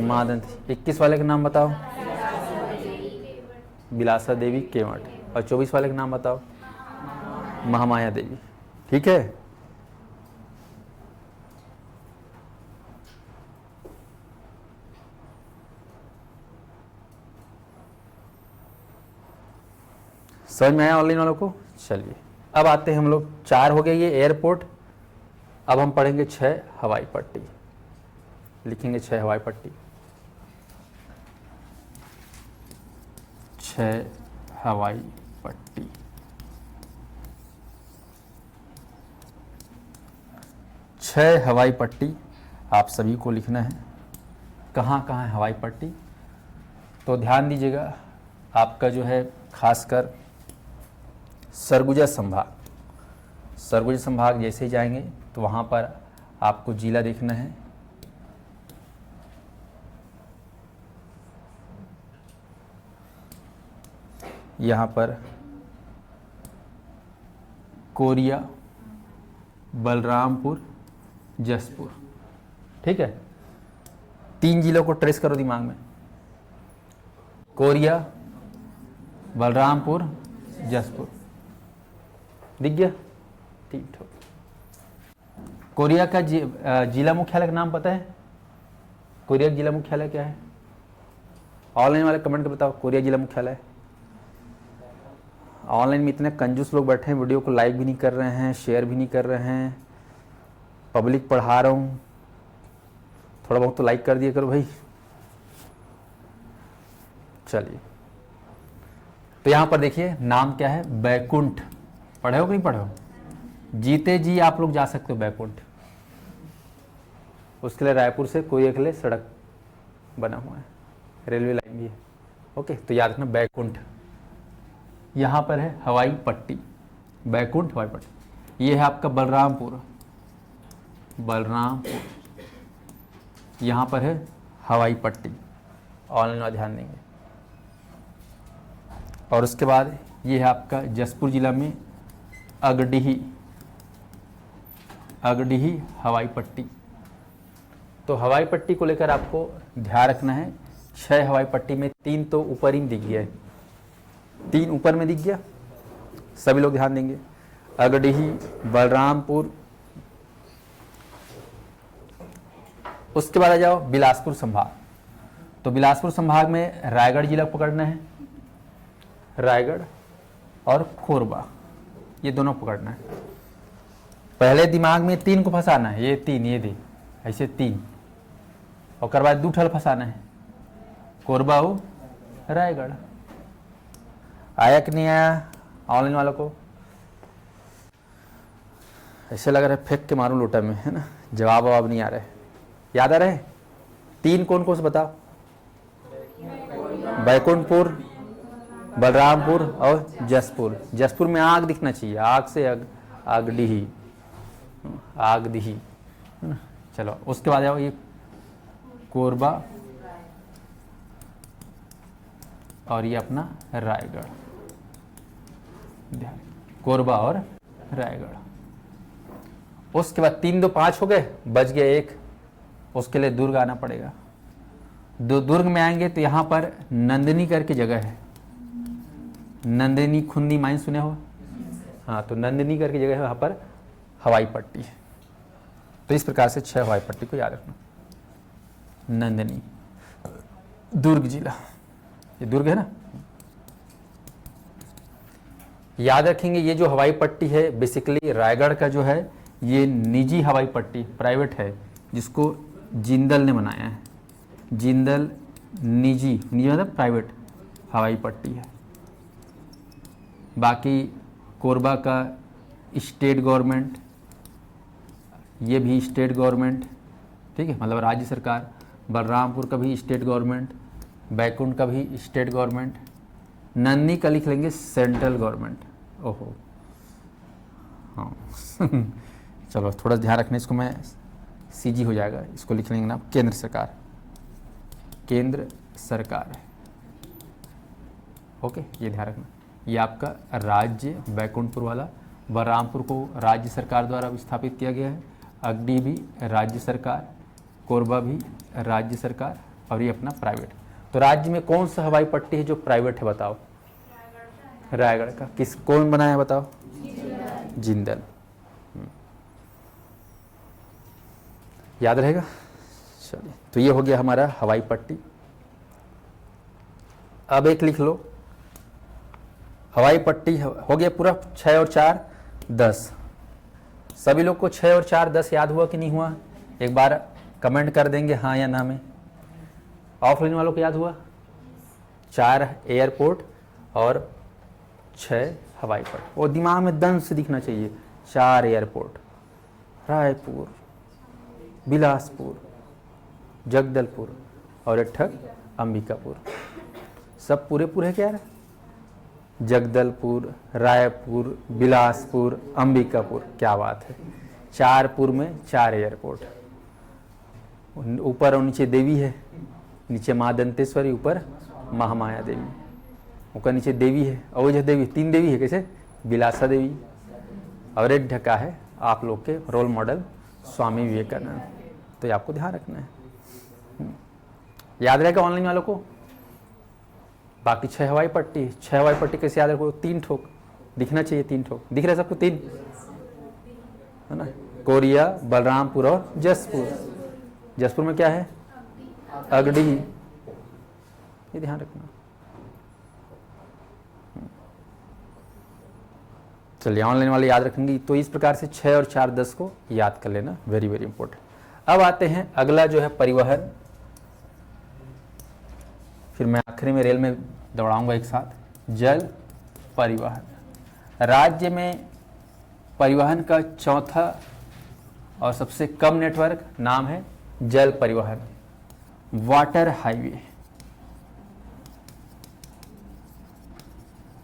Speaker 1: मादंती। 21 वाले का नाम बताओ? बिलासा देवी केवट। और 24 वाले का नाम बताओ? महामाया देवी, ठीक है। समझ में आया ऑनलाइन वालों को? चलिए अब आते हैं हम लोग, 4 हो गए ये एयरपोर्ट। अब हम पढ़ेंगे 6 हवाई पट्टी, लिखेंगे 6 हवाई पट्टी, 6 हवाई पट्टी। छह हवाई पट्टी आप सभी को लिखना है। कहाँ कहाँ है हवाई पट्टी? तो ध्यान दीजिएगा, आपका जो है खासकर सरगुजा संभाग, सरगुजा संभाग जैसे ही जाएंगे तो वहाँ पर आपको जिला देखना है। यहाँ पर कोरिया, बलरामपुर, जसपुर, ठीक है। 3 जिलों को ट्रेस करो दिमाग में, कोरिया, बलरामपुर, जसपुर, दिख गया? ठीक है। कोरिया का जिला मुख्यालय का नाम पता है? कोरिया का जिला मुख्यालय क्या है? ऑनलाइन वाले कमेंट कर बताओ, कोरिया जिला मुख्यालय। ऑनलाइन में इतने कंजूस लोग बैठे हैं, वीडियो को लाइक भी नहीं कर रहे हैं, शेयर भी नहीं कर रहे हैं। पब्लिक पढ़ा रहा हूँ, थोड़ा बहुत तो लाइक कर दिया करो भाई। चलिए तो यहाँ पर देखिए नाम क्या है, बैकुंठ। पढ़े हो कि नहीं पढ़े हो? जीते जी आप लोग जा सकते हो बैकुंठ। उसके लिए रायपुर से कोई एक लिए सड़क बना हुआ है, रेलवे लाइन भी है। ओके, तो याद रखना बैकुंठ। यहाँ पर है हवाई पट्टी, बैकुंठ हवाई पट्टी। ये है आपका बलरामपुर, बलरामपुर। यहाँ पर है हवाई पट्टी, ऑनलाइन वाला ध्यान देंगे। और उसके बाद ये है आपका जसपुर जिला में अगडीही, अगडीही हवाई पट्टी। तो हवाई पट्टी को लेकर आपको ध्यान रखना है, 6 हवाई पट्टी में 3 तो ऊपर ही दिख गया है, 3 ऊपर में दिख गया, सभी लोग ध्यान देंगे। अगडीही, बलरामपुर। उसके बाद आ जाओ बिलासपुर संभाग। तो बिलासपुर संभाग में रायगढ़ जिला पकड़ना है, रायगढ़ और कोरबा, ये दोनों पकड़ना है। पहले दिमाग में 3 को फंसाना है, ये 3, ये दे ऐसे 3, और बाद 2 ठल फंसाना है, कोरबा हो रायगढ़। आया कि नहीं आया ऑनलाइन वालों को? ऐसे लग रहा है फेंक के मारूं लोटा में, है ना, जवाब ववाब नहीं आ रहा है। याद आ रहा है? 3 कौन कौन से बताओ? बैकुंठपुर, बलरामपुर और जसपुर। जसपुर में आग दिखना चाहिए, आग से आगडीही, आगडीही, है ना। चलो उसके बाद आओ ये कोरबा और ये अपना रायगढ़, ध्यान, कोरबा और रायगढ़। उसके बाद 3 2 5 हो गए, बच गए 1, उसके लिए दुर्ग आना पड़ेगा। दुर्ग में आएंगे तो यहाँ पर नंदिनी करके जगह है, नंदिनी खुन्नी माइन सुने हो? हाँ, तो नंदिनी करके जगह है, वहाँ पर हवाई पट्टी है। तो इस प्रकार से 6 हवाई पट्टी को याद रखना। नंदिनी, दुर्ग जिला, ये दुर्ग है ना। याद रखेंगे ये जो हवाई पट्टी है बेसिकली रायगढ़ का जो है ये निजी हवाई पट्टी, प्राइवेट है, जिसको जिंदल ने बनाया है। जिंदल निजी, निजी मतलब प्राइवेट हवाई पट्टी है। बाकी कोरबा का स्टेट गवर्नमेंट, ये भी स्टेट गवर्नमेंट, ठीक है, मतलब राज्य सरकार। बलरामपुर का भी स्टेट गवर्नमेंट, बैकुंठ का भी स्टेट गवर्नमेंट। नंदी का लिख लेंगे सेंट्रल गवर्नमेंट। ओहो हाँ चलो थोड़ा ध्यान रखना, इसको मैं सीजी हो जाएगा, इसको लिख लेंगे ना केंद्र सरकार, केंद्र सरकार है। ओके, ये ध्यान रखना। ये आपका राज्य बैकुंठपुर वाला, बलरामपुर को राज्य सरकार द्वारा स्थापित किया गया है, अगडी भी राज्य सरकार, कोरबा भी राज्य सरकार, और ये अपना प्राइवेट। तो राज्य में कौन सा हवाई पट्टी है जो प्राइवेट है बताओ? रायगढ़ का। किस कौन बनाया है बताओ? जिंदल। याद रहेगा? चलिए, तो ये हो गया हमारा हवाई पट्टी। अब एक लिख लो, हवाई पट्टी हो गया पूरा 6 और 4 10। सभी लोग को 6 और 4 10 याद हुआ कि नहीं हुआ? एक बार कमेंट कर देंगे हाँ या ना में। ऑफलाइन वालों को याद हुआ? 4 एयरपोर्ट और 6 हवाई पट्टी, वो दिमाग में दंश से दिखना चाहिए। 4 एयरपोर्ट, रायपुर, बिलासपुर, जगदलपुर और एक ठग अंबिकापुर। सब पूरे पूरे क्या है? जगदलपुर, रायपुर, बिलासपुर, अंबिकापुर। क्या बात है, 4 पुर में 4 एयरपोर्ट। ऊपर और नीचे देवी है, नीचे माँ दंतेश्वरी, ऊपर महामाया देवी, ऊपर नीचे देवी है, अवोज देवी, 3 देवी है। कैसे? बिलासा देवी, और एक ढका है आप लोग के रोल मॉडल स्वामी विवेकानंद। तो ये आपको ध्यान रखना है, याद रहेगा ऑनलाइन वालों को। बाकी 6 हवाई पट्टी, 6 हवाई पट्टी कैसे याद रखो? 3 ठोक दिखना चाहिए, 3 ठोक दिख रहे सबको? 3 है ना, कोरिया, बलरामपुर और जसपुर। जसपुर में क्या है? अगडी, ये ध्यान रखना। चलिए, ऑनलाइन वाले याद रखेंगे। तो इस प्रकार से 6 और 4 10 को याद कर लेना, वेरी वेरी इंपॉर्टेंट। अब आते हैं अगला जो है परिवहन, फिर मैं आखिरी में रेल में दौड़ाऊंगा एक साथ। जल परिवहन। राज्य में परिवहन का चौथा और सबसे कम नेटवर्क नाम है जल परिवहन, वाटर हाईवे।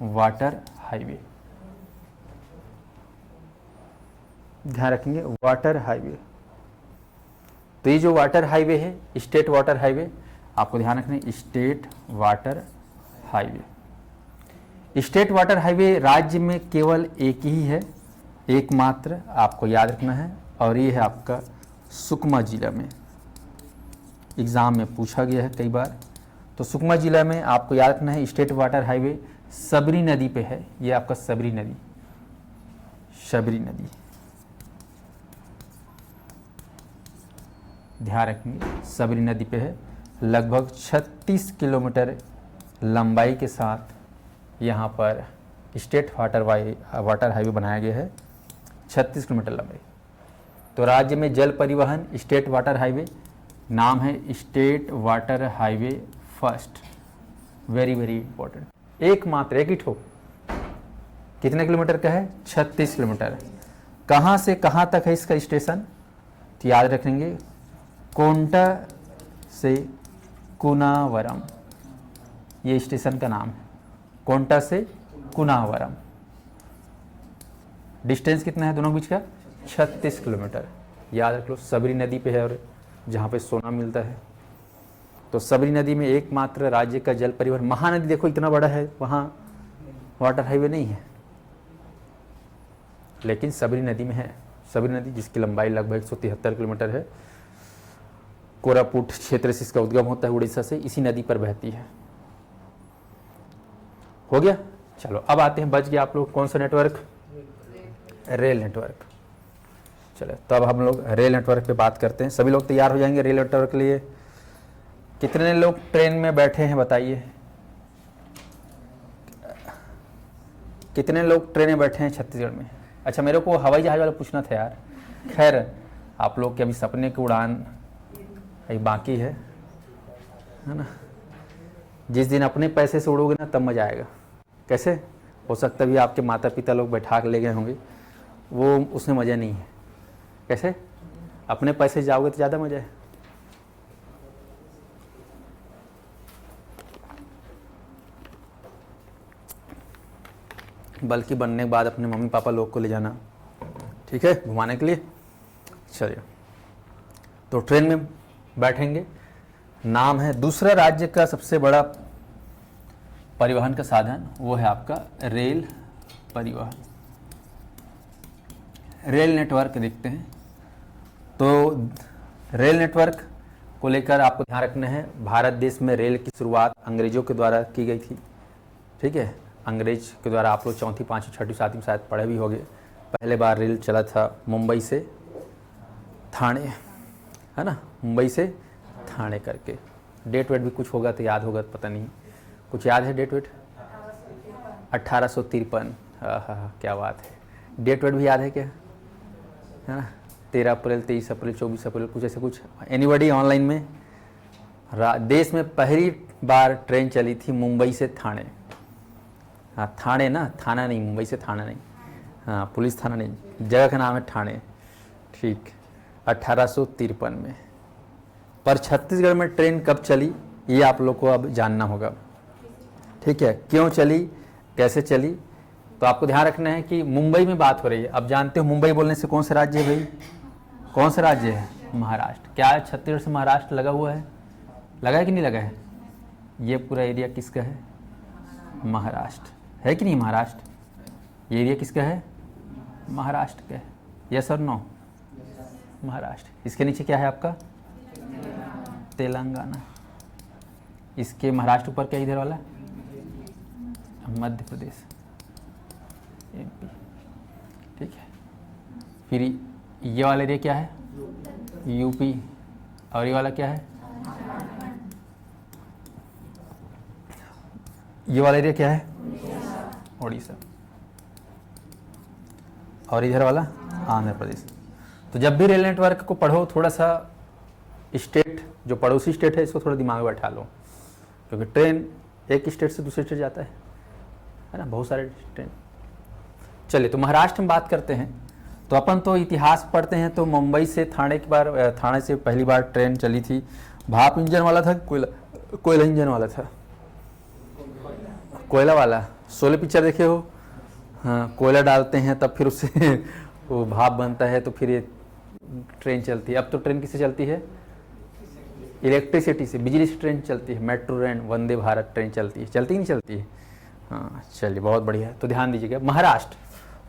Speaker 1: वाटर हाईवे ध्यान रखेंगे, वाटर हाईवे। तो ये जो वाटर हाईवे है, स्टेट वाटर हाईवे, आपको ध्यान रखना है, state water highway. State water highway राज्य में केवल एक ही है, एकमात्र, आपको याद रखना है, और ये है आपका सुकमा जिला में। एग्जाम में पूछा गया है कई बार। तो सुकमा जिला में आपको याद रखना है, स्टेट वाटर हाईवे सबरी नदी पे है। ये आपका सबरी नदी, शबरी नदी, ध्यान रखेंगे, सबरी नदी पे है। लगभग 36 किलोमीटर लंबाई के साथ यहाँ पर स्टेट वाटर हाईवे बनाया गया है, 36 किलोमीटर लंबाई। तो राज्य में जल परिवहन स्टेट वाटर हाईवे, नाम है state water highway first, very very important. एकमात्र, एक ही ठो, कितने किलोमीटर का है? 36 किलोमीटर। कहाँ से कहाँ तक है इसका स्टेशन? तो याद रखेंगे, कोंटा से कुनावरम, ये स्टेशन का नाम है, कोंटा से कुनावरम। डिस्टेंस कितना है दोनों बीच का? 36 किलोमीटर। याद रख लो, सबरी नदी पे है और जहाँ पे सोना मिलता है। तो सबरी नदी में एकमात्र राज्य का जल परिवहन। महानदी देखो इतना बड़ा है, वहाँ वाटर हाईवे नहीं है, लेकिन सबरी नदी में है। सबरी नदी जिसकी लंबाई लगभग 173 किलोमीटर है, कोरापुट क्षेत्र से इसका उद्गम होता है, उड़ीसा से, इसी नदी पर बहती है। हो गया? चलो अब आते हैं, बच गया आप लोग कौन सा नेटवर्क? Rail network. चलो तो अब हम लोग रेल नेटवर्क पे बात करते हैं। सभी लोग तैयार हो जाएंगे रेल नेटवर्क के लिए? कितने लोग ट्रेन में बैठे हैं बताइए? कितने लोग ट्रेन में बैठे हैं छत्तीसगढ़ में? अच्छा, मेरे को हवाई जहाज वाला पूछना था यार। खैर, आप लोग के अभी सपने की उड़ान एक बाकी है ना? जिस दिन अपने पैसे से उड़ोगे ना, तब मजा आएगा। कैसे? हो सकता है भी आपके माता पिता लोग बैठा के ले गए होंगे, वो उसमें मज़ा नहीं है। कैसे? अपने पैसे जाओगे तो ज़्यादा मज़ा है। बल्कि बनने के बाद अपने मम्मी पापा लोग को ले जाना, ठीक है, घुमाने के लिए। चलिए, तो ट्रेन में बैठेंगे। नाम है, दूसरा राज्य का सबसे बड़ा परिवहन का साधन वो है आपका रेल परिवहन। रेल नेटवर्क देखते हैं। तो रेल नेटवर्क को लेकर आपको ध्यान रखना है, भारत देश में रेल की शुरुआत अंग्रेजों के द्वारा की गई थी। ठीक है, अंग्रेज के द्वारा आप लोग 4वीं, 5वीं, 6वीं, 7वीं शायद पढ़े भी होंगे। पहले बार रेल चला था मुंबई से थाने, है ना, मुंबई से थाने करके। डेट वेट भी कुछ होगा तो याद होगा, पता नहीं, कुछ याद है डेट वेट? 1853। हाँ, क्या बात है। डेट वेट भी याद है क्या? है ना, 13 अप्रैल, 23 अप्रैल, 24 अप्रैल, कुछ ऐसे कुछ। एनीबॉडी ऑनलाइन में? देश में पहली बार ट्रेन चली थी मुंबई से थाने। हाँ, थाने ना, थाना नहीं, मुंबई से थाना नहीं। हाँ, पुलिस थाना नहीं, जगह का नाम है ठाणे। ठीक, 1853 में। पर छत्तीसगढ़ में ट्रेन कब चली, ये आप लोग को अब जानना होगा। ठीक है, क्यों चली, कैसे चली? तो आपको ध्यान रखना है कि मुंबई में बात हो रही है। अब जानते हो मुंबई बोलने से कौन सा राज्य है भाई? कौन सा राज्य है? महाराष्ट्र। क्या छत्तीसगढ़ से महाराष्ट्र लगा हुआ है? लगा है कि नहीं लगा है? ये पूरा एरिया किसका है? महाराष्ट्र है कि नहीं? महाराष्ट्र, ये एरिया किसका है? महाराष्ट्र का है। यस और नो? महाराष्ट्र। इसके नीचे क्या है आपका? तेलंगाना। इसके महाराष्ट्र ऊपर क्या इधर वाला? मध्य प्रदेश, एमपी। ठीक है, फिर ये वाला एरिया क्या है? यूपी। और ये वाला क्या है? ये वाला एरिया क्या है? उड़ीसा। और इधर वाला आंध्र प्रदेश। तो जब भी रेल नेटवर्क को पढ़ो, थोड़ा सा स्टेट, जो पड़ोसी स्टेट है, इसको थोड़ा दिमाग में बैठा लो, क्योंकि ट्रेन एक स्टेट से दूसरे स्टेट जाता है। है ना, बहुत सारे ट्रेन। चलिए, तो महाराष्ट्र में बात करते हैं। तो अपन तो इतिहास पढ़ते हैं, तो मुंबई से थाने से पहली बार ट्रेन चली थी। भाप इंजन वाला था, कोयला इंजन वाला था? कोयला वाला। शोले पिक्चर देखे हो? हाँ, कोयला डालते हैं तब फिर उससे वो भाप बनता है, तो फिर ये ट्रेन चलती है। अब तो ट्रेन किससे चलती है? इलेक्ट्रिसिटी से, बिजली से ट्रेन चलती है। Metro train, Vande Bharat train चलती है, चलती नहीं चलती है? हाँ, चलिए, बहुत बढ़िया। तो ध्यान दीजिएगा, महाराष्ट्र।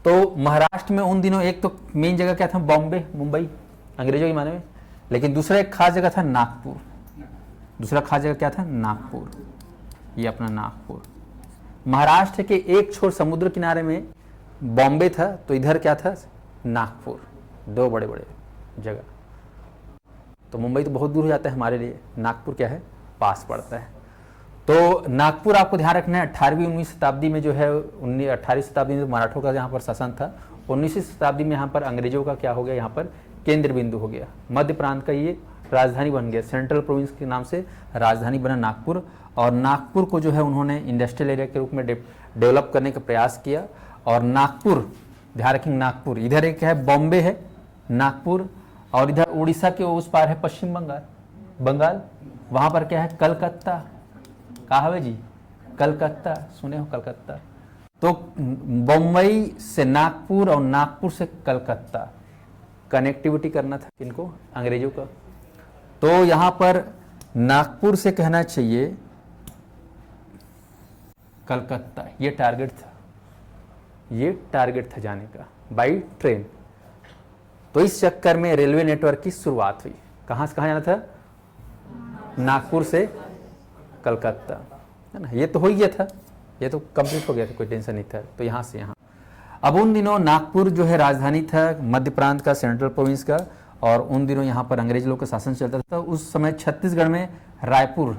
Speaker 1: तो महाराष्ट्र में उन दिनों एक तो मेन जगह क्या था? बॉम्बे, मुंबई, अंग्रेजों के माने में। लेकिन दूसरा एक खास जगह था नागपुर। दूसरा खास जगह क्या था? नागपुर। ये अपना नागपुर। महाराष्ट्र के एक छोर समुद्र किनारे में बॉम्बे था, तो इधर क्या था? नागपुर। दो बड़े बड़े जगह। तो मुंबई तो बहुत दूर हो जाता है हमारे लिए, नागपुर क्या है? पास पड़ता है। तो नागपुर आपको ध्यान रखना है, 18वीं 19वीं शताब्दी में जो है, 18वीं शताब्दी में मराठों का यहाँ पर शासन था। 19वीं शताब्दी में यहाँ पर अंग्रेजों का क्या हो गया? यहाँ पर केंद्र बिंदु हो गया। मध्य प्रांत का ये राजधानी बन गया। सेंट्रल प्रोविंस के नाम से राजधानी बना नागपुर। और नागपुर को जो है उन्होंने इंडस्ट्रियल एरिया के रूप में डेवलप करने का प्रयास किया। और नागपुर, ध्यान रखेंगे, नागपुर इधर एक है बॉम्बे है, नागपुर, और इधर उड़ीसा के उस पार है पश्चिम बंगाल। वहाँ पर क्या है? कलकत्ता। कहा है जी? कलकत्ता, सुने हो कलकत्ता? तो बम्बई से नागपुर और नागपुर से कलकत्ता कनेक्टिविटी करना था किनको? अंग्रेजों का। तो यहाँ पर नागपुर से कहना चाहिए कलकत्ता, ये टारगेट था जाने का बाई ट्रेन। तो इस चक्कर में रेलवे नेटवर्क की शुरुआत हुई। कहाँ से कहाँ जाना था? नागपुर से कलकत्ता, है ना। ये तो हो ही गया था, ये तो कंप्लीट हो गया था, कोई टेंशन नहीं था। तो यहाँ से यहाँ, अब उन दिनों नागपुर जो है राजधानी था मध्य प्रांत का, सेंट्रल प्रोविंस का। और उन दिनों यहाँ पर अंग्रेज लोग का शासन चलता था। उस समय छत्तीसगढ़ में रायपुर,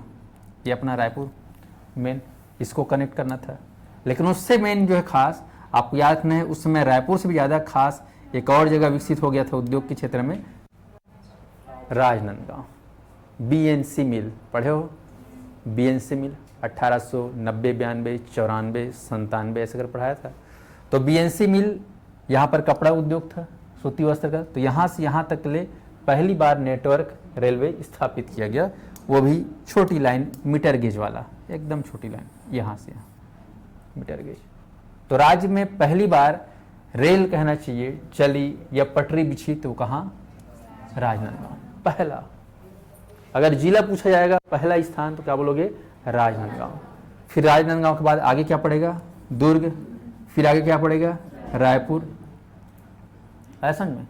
Speaker 1: ये अपना रायपुर मेन, इसको कनेक्ट करना था। लेकिन उससे मेन जो है खास, आपको याद रखना है, उस समय रायपुर से भी ज़्यादा खास एक और जगह विकसित हो गया था उद्योग के क्षेत्र में, राजनांदगांव। बीएनसी मिल पढ़े हो? बीएनसी मिल 1890, 92, 94, 97 ऐसे कर पढ़ाया था। तो बीएनसी मिल, यहाँ पर कपड़ा उद्योग था, सूती वस्त्र का। तो यहाँ से यहाँ तक ले पहली बार नेटवर्क रेलवे स्थापित किया गया, वो भी छोटी लाइन, मीटर गेज वाला, एकदम छोटी लाइन, यहाँ से यहाँ मीटर गेज। तो राज्य में पहली बार रेल कहना चाहिए चली या पटरी बिछी, तो कहाँ? राजनांदगांव पहला। अगर जिला पूछा जाएगा पहला स्थान, तो क्या बोलोगे? राजनांदगांव। फिर राजनांदगांव के बाद आगे क्या पड़ेगा? दुर्ग। फिर आगे क्या पड़ेगा? रायपुर। ऐसा में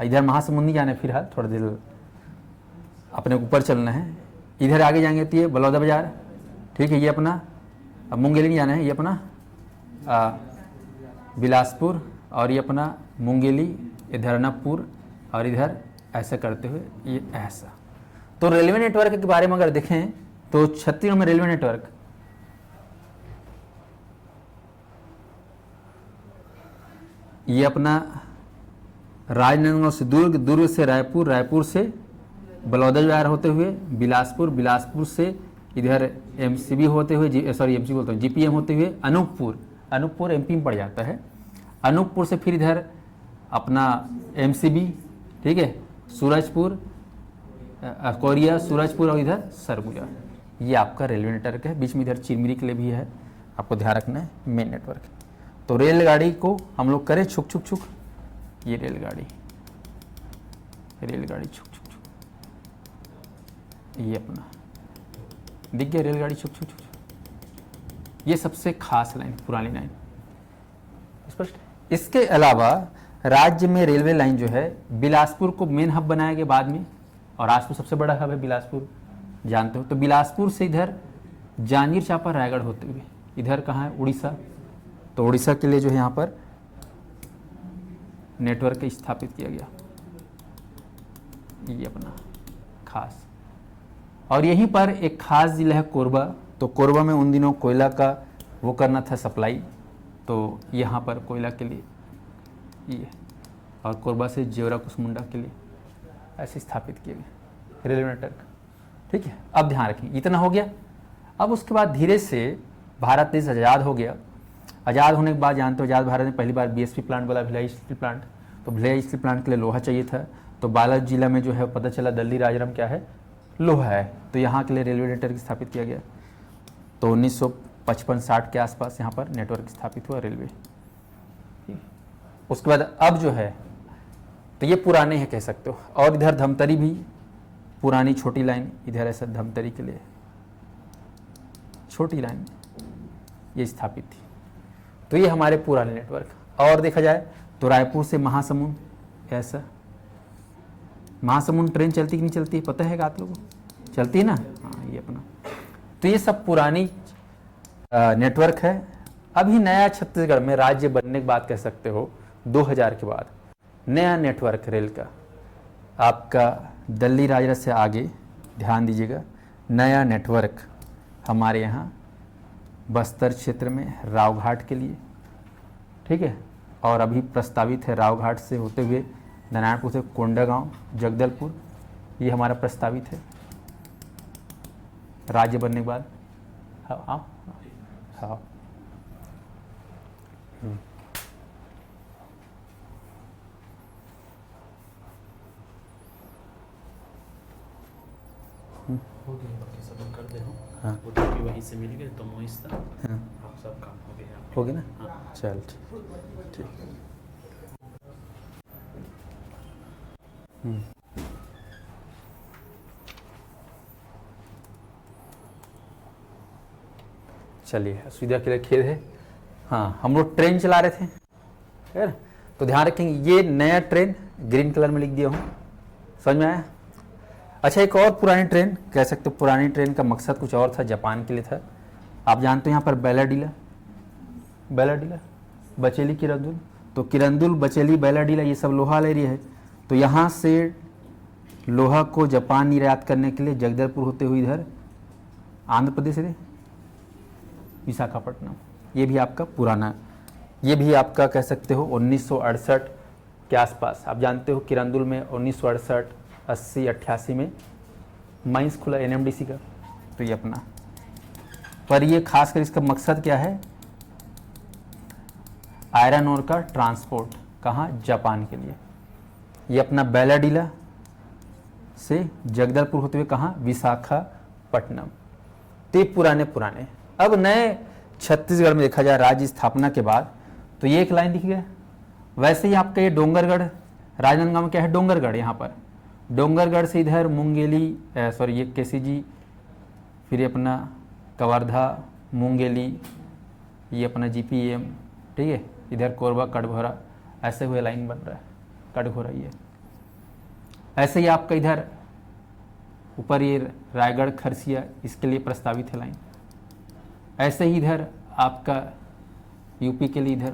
Speaker 1: इधर महासमुंद नहीं जाना है, फिलहाल थोड़ा देर अपने ऊपर चलना है। इधर आगे जाएंगे तो ये बलौदा बाजार, ठीक है, ये अपना मुंगेली नहीं जाना है, ये अपना बिलासपुर, और ये अपना मुंगेली, इधर अनपपुर, और इधर ऐसा करते हुए ये ऐसा। तो रेलवे नेटवर्क के बारे में अगर देखें तो छत्तीसगढ़ में रेलवे नेटवर्क ये अपना राजनांदगांव से दुर्ग, दुर्ग से रायपुर, रायपुर से बलौदा बाजार होते हुए बिलासपुर, बिलासपुर से इधर एमसीबी होते हुए, एमसी बोलता हूँ, जीपीएम होते हुए अनूपपुर, अनूपपुर एमपी में पड़ जाता है। अनूपपुर से फिर इधर अपना एमसीबी, ठीक है, सूरजपुर, कोरिया, सूरजपुर, और इधर सरगुजा। ये आपका रेलवे नेटवर्क है। बीच में इधर चिरमिरी के लिए भी है, आपको ध्यान रखना है, मेन नेटवर्क। तो रेलगाड़ी को हम लोग करें छुक छुक छुक, ये रेलगाड़ी छुक छुक छुक, ये अपना दिख गया रेलगाड़ी छुक छुक छुक। ये सबसे खास लाइन, पुरानी लाइन, स्पष्ट। इसके अलावा राज्य में रेलवे लाइन जो है बिलासपुर को मेन हब बनाया गया बाद में, और आज तो सबसे बड़ा हब है बिलासपुर, जानते हो। तो बिलासपुर से इधर जांजगीर चांपा, रायगढ़ होते हुए इधर कहाँ है? उड़ीसा। तो उड़ीसा के लिए जो है यहाँ पर नेटवर्क स्थापित किया गया, ये अपना खास। और यहीं पर एक खास जिला है कोरबा। तो कोरबा में उन दिनों कोयला का वो करना था सप्लाई, तो यहाँ पर कोयला के लिए ये, और कोरबा से जेवरा कुसमुंडा के लिए ऐसे स्थापित किए गए रेलवे नेटवर्क, ठीक है। अब ध्यान रखें, इतना हो गया। अब उसके बाद धीरे से भारत देश आज़ाद हो गया, आज़ाद होने के बाद जानते हो आज़ाद भारत में पहली बार बीएसपी प्लांट बोला, भिलाई स्टील प्लांट। तो भिलाई स्टील प्लांट के लिए लोहा चाहिए था, तो बालाजी जिला में जो है पता चला दल्ली राजरम क्या है, लोहा है, तो यहाँ के लिए रेलवे नेटवर्क स्थापित किया गया। तो 1955-60 के आसपास यहाँ पर नेटवर्क स्थापित हुआ रेलवे। उसके बाद अब जो है तो ये पुराने हैं कह सकते हो। और इधर धमतरी भी पुरानी छोटी लाइन, इधर ऐसा धमतरी के लिए छोटी लाइन ये स्थापित थी। तो ये हमारे पुराने नेटवर्क। और देखा जाए तो रायपुर से महासमुंद, ऐसा महासमुंद ट्रेन चलती कि नहीं चलती पता है आप लोगों को? चलती है ना, हाँ ये अपना। तो ये सब पुरानी नेटवर्क है। अभी नया छत्तीसगढ़ में राज्य बनने की बात कह सकते हो 2000 के बाद नया नेटवर्क रेल का आपका दिल्ली राजरथ से आगे, ध्यान दीजिएगा, नया नेटवर्क हमारे यहाँ बस्तर क्षेत्र में रावघाट के लिए, ठीक है। और अभी प्रस्तावित है रावघाट से होते हुए नारायणपुर से कोंडागांव, जगदलपुर, ये हमारा प्रस्तावित है राज्य बनने के बाद। हाँ हाँ हाँ
Speaker 2: हो गया, बाकी सब कर दे हो।
Speaker 1: हाँ
Speaker 2: वो तो कि वहीं से मिल गए तो मोइस्ता
Speaker 1: हाँ
Speaker 2: आप सब काम हो गया।
Speaker 1: हो गया ना,
Speaker 2: हाँ।
Speaker 1: चल ठीक ठीक। चलिए, असुविधा के लिए खेद है। हाँ, हम लोग ट्रेन चला रहे थे, है ना, तो ध्यान रखेंगे ये नया ट्रेन ग्रीन कलर में लिख दिया हूँ, समझ में आया। अच्छा, एक और पुरानी ट्रेन कह सकते हो, पुरानी ट्रेन का मकसद कुछ और था, जापान के लिए था। आप जानते हो यहाँ पर बैलाडीला, बचेली, किरंदुल, तो किरंदुल, बचेली, बैलाडीला ये सब लोहा ले रही है। तो यहाँ से लोहा को जापान निर्यात करने के लिए जगदलपुर होते हुए इधर आंध्र प्रदेश से विशाखापट्टनम, ये भी आपका पुराना, ये भी आपका कह सकते हो 1968 के आसपास। आप जानते हो किरंदुल में 1968, 80, 88 में माइंस खुला एनएमडीसी का, तो ये अपना। पर ये खासकर इसका मकसद क्या है, आयरन ओर का ट्रांसपोर्ट, कहाँ, जापान के लिए। ये अपना बैलाडीला से जगदलपुर होते हुए कहाँ, विशाखापट्टनम। तो ये पुराने। अब नए छत्तीसगढ़ में देखा जाए राज्य स्थापना के बाद, तो ये एक लाइन दिख गया। वैसे ही आपका ये डोंगरगढ़, राजनांदगांव में क्या है, डोंगरगढ़, यहाँ पर डोंगरगढ़ से इधर मुंगेली, ये केसीजी, फिर ये अपना कवर्धा, मुंगेली, ये अपना जीपीएम, ठीक है, इधर कोरबा, कटघोरा, ऐसे हुए लाइन बन रहा है, कटघोरा ये। ऐसे ही आपका इधर ऊपर ये रायगढ़, खरसिया, इसके लिए प्रस्तावित है लाइन। ऐसे ही इधर आपका यूपी के लिए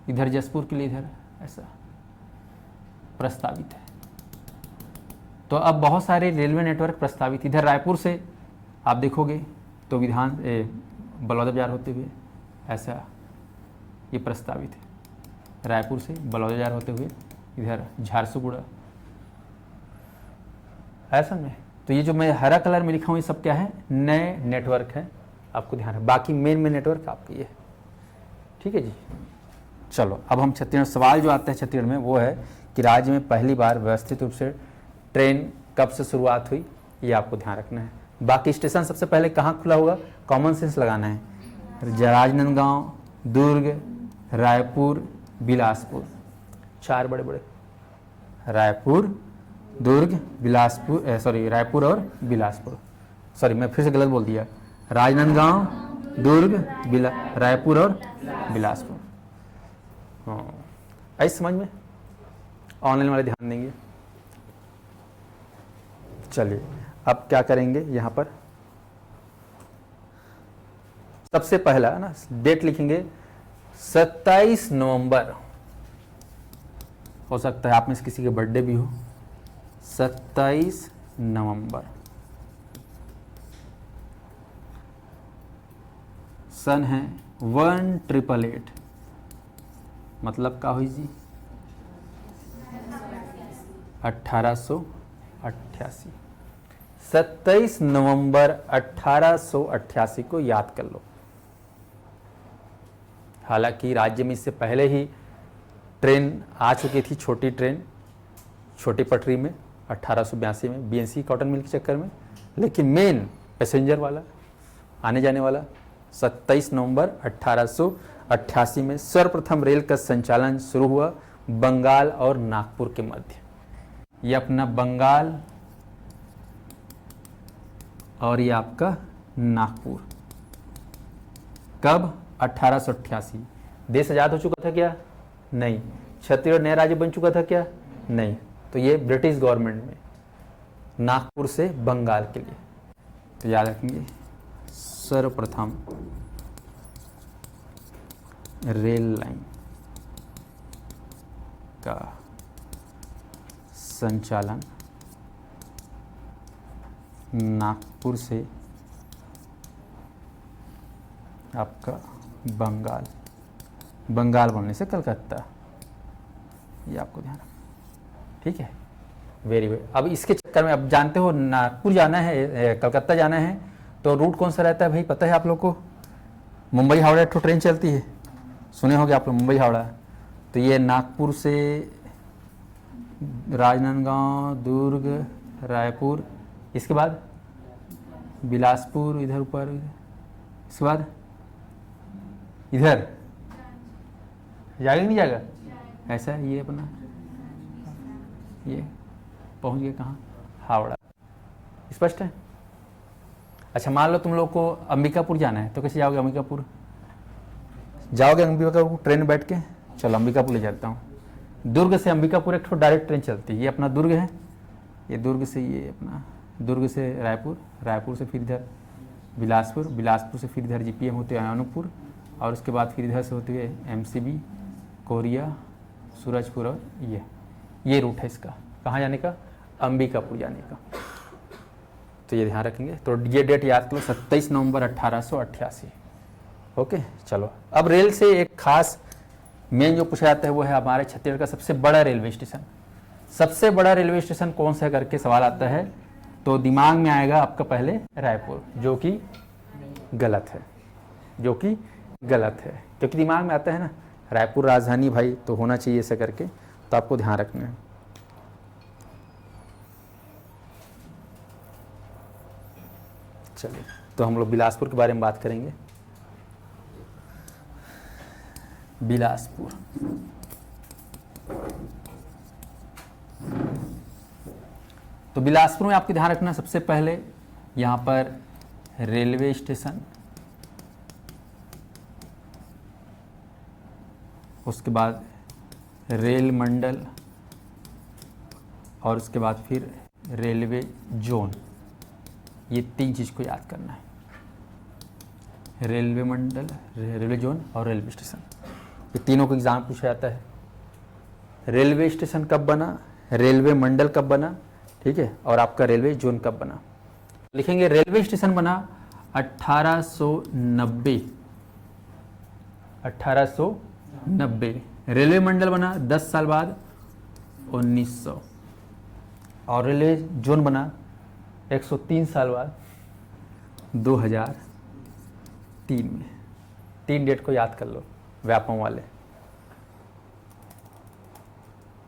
Speaker 1: इधर जसपुर के लिए इधर ऐसा प्रस्तावित है। तो अब बहुत सारे रेलवे नेटवर्क प्रस्तावित, इधर रायपुर से आप देखोगे तो बलौदाबाजार होते हुए ऐसा ये प्रस्तावित है, रायपुर से बलौदाबाजार होते हुए इधर झारसुगुड़ा, ऐसा में। तो ये जो मैं हरा कलर में लिखा हूँ ये सब क्या है, नए नेटवर्क हैं, आपको ध्यान है। बाकी मेन नेटवर्क आपके ये, ठीक है जी। चलो, अब हम छत्तीसगढ़, सवाल जो आता है छत्तीसगढ़ में वो है कि राज्य में पहली बार व्यवस्थित रूप से ट्रेन कब से शुरुआत हुई, ये आपको ध्यान रखना है। बाकी स्टेशन सबसे पहले कहाँ खुला होगा, कॉमन सेंस लगाना है, राजनांदगांव, दुर्ग, रायपुर, बिलासपुर, 4 बड़े, रायपुर, दुर्ग, बिलासपुर, रायपुर और बिलासपुर, मैं फिर से गलत बोल दिया, राजनांदगांव, दुर्ग, रायपुर और बिलासपुर। हाँ, ऐसे समझ में, ऑनलाइन वाले ध्यान देंगे। चलिए, अब क्या करेंगे, यहाँ पर सबसे पहला ना डेट लिखेंगे 27 नवंबर, हो सकता है आप में से किसी के बर्थडे भी हो, 27 नवंबर, सन है 1888, मतलब का हुई जी 1888। 27 नवंबर 1888 को याद कर लो। हालांकि राज्य में इससे पहले ही ट्रेन आ चुकी थी, छोटी ट्रेन, छोटी पटरी में 1882 में बीएनसी कॉटन मिल के चक्कर में, लेकिन मेन पैसेंजर वाला आने जाने वाला 27 नवंबर 1888 में सर्वप्रथम रेल का संचालन शुरू हुआ बंगाल और नागपुर के मध्य। ये अपना बंगाल और ये आपका नागपुर। कब? 1888। देश आज़ाद हो चुका था क्या? नहीं। छत्तीसगढ़ नया राज्य बन चुका था क्या? नहीं। तो ये ब्रिटिश गवर्नमेंट में नागपुर से बंगाल के लिए। तो याद रखेंगे सर्वप्रथम रेल लाइन का संचालन नागपुर से आपका बंगाल, बंगाल बोलने से कलकत्ता, ये आपको ध्यान रखना, ठीक है। Very very. अब इसके चक्कर में अब जानते हो नागपुर जाना है, कलकत्ता जाना है, तो रूट कौन सा रहता है भाई? पता है आप लोग को? मुंबई हावड़ा एक ट्रेन चलती है, सुने होंगे आप लोग मुंबई हावड़ा। तो ये नागपुर से राजनांदगांव, दुर्ग, रायपुर, इसके बाद बिलासपुर, इधर ऊपर, इसके बाद इधर जाएगा नहीं जाएगा? ऐसा है। ये अपना ये पहुंच गए कहाँ? हावड़ा। स्पष्ट है? अच्छा, मान लो तुम लोग को अंबिकापुर जाना है, तो कैसे जाओगे अंबिकापुर? जाओगे अंबिकापुर ट्रेन बैठ के? चलो अंबिकापुर ले जाता हूँ। दुर्ग से अंबिकापुर एक डायरेक्ट ट्रेन चलती है। ये अपना दुर्ग है, ये दुर्ग से, ये अपना दुर्ग से रायपुर, रायपुर से फिर इधर बिलासपुर, बिलासपुर से फिर इधर जीपीएम होते हुए अनूपपुर, और उसके बाद फिर इधर से होते हुए एमसीबी, कोरिया, सूरजपुर, और ये रूट है इसका। कहाँ जाने का? अंबिकापुर जाने का। तो ये ध्यान रखेंगे। तो ये डेट याद करो, 27 नवंबर 1888। ओके, चलो अब रेल से एक खास मेन जो पूछा जाता है वो है हमारे छत्तीसगढ़ का सबसे बड़ा रेलवे स्टेशन। सबसे बड़ा रेलवे स्टेशन कौन सा करके सवाल आता है, तो दिमाग में आएगा आपका पहले रायपुर, जो कि गलत है, जो कि गलत है, क्योंकि दिमाग में आता है ना रायपुर राजधानी भाई, तो होना चाहिए ऐसा करके, तो आपको ध्यान रखना है। चलिए, तो हम लोग बिलासपुर के बारे में बात करेंगे। बिलासपुर, तो बिलासपुर में आपको ध्यान रखना सबसे पहले यहाँ पर रेलवे स्टेशन, उसके बाद रेल मंडल, और उसके बाद फिर रेलवे जोन। ये तीन चीज़ को याद करना है, रेलवे मंडल, रेलवे जोन और रेलवे स्टेशन। ये तीनों को एग्जाम पूछा जाता है। रेलवे स्टेशन कब बना, रेलवे मंडल कब बना, ठीक है, और आपका रेलवे जोन कब बना। लिखेंगे रेलवे स्टेशन बना 1890, 1890। रेलवे मंडल बना 10 साल बाद 1900, और रेलवे जोन बना 103 साल बाद 2003 में। 3 डेट को याद कर लो व्यापम वाले,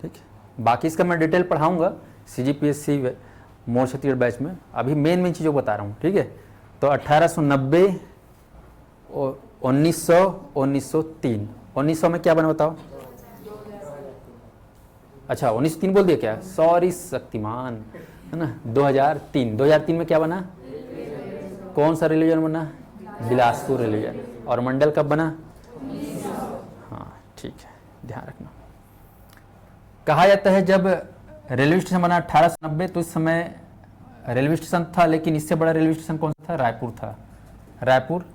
Speaker 1: ठीक है। बाकी इसका मैं डिटेल पढ़ाऊंगा सीजीपीएससी मोर छत्तीसगढ़ बैच में। अभी मेन चीज़ों बता रहा हूँ, ठीक है। तो 1890, 1900, 1903। 1900 में क्या बना बताओ? अच्छा 1903 बोल दिया क्या? सॉरी शक्तिमान, है ना। 2003, 2003 में क्या बना? कौन सा रेलवे जोन बना? Bilaspur railway zone. और मंडल कब बना? हाँ ठीक है, ध्यान रखना। कहा जाता है जब रेलवे स्टेशन बना 1890, तो इस समय रेलवे स्टेशन था, लेकिन इससे बड़ा रेलवे स्टेशन कौन सा था? रायपुर था, रायपुर,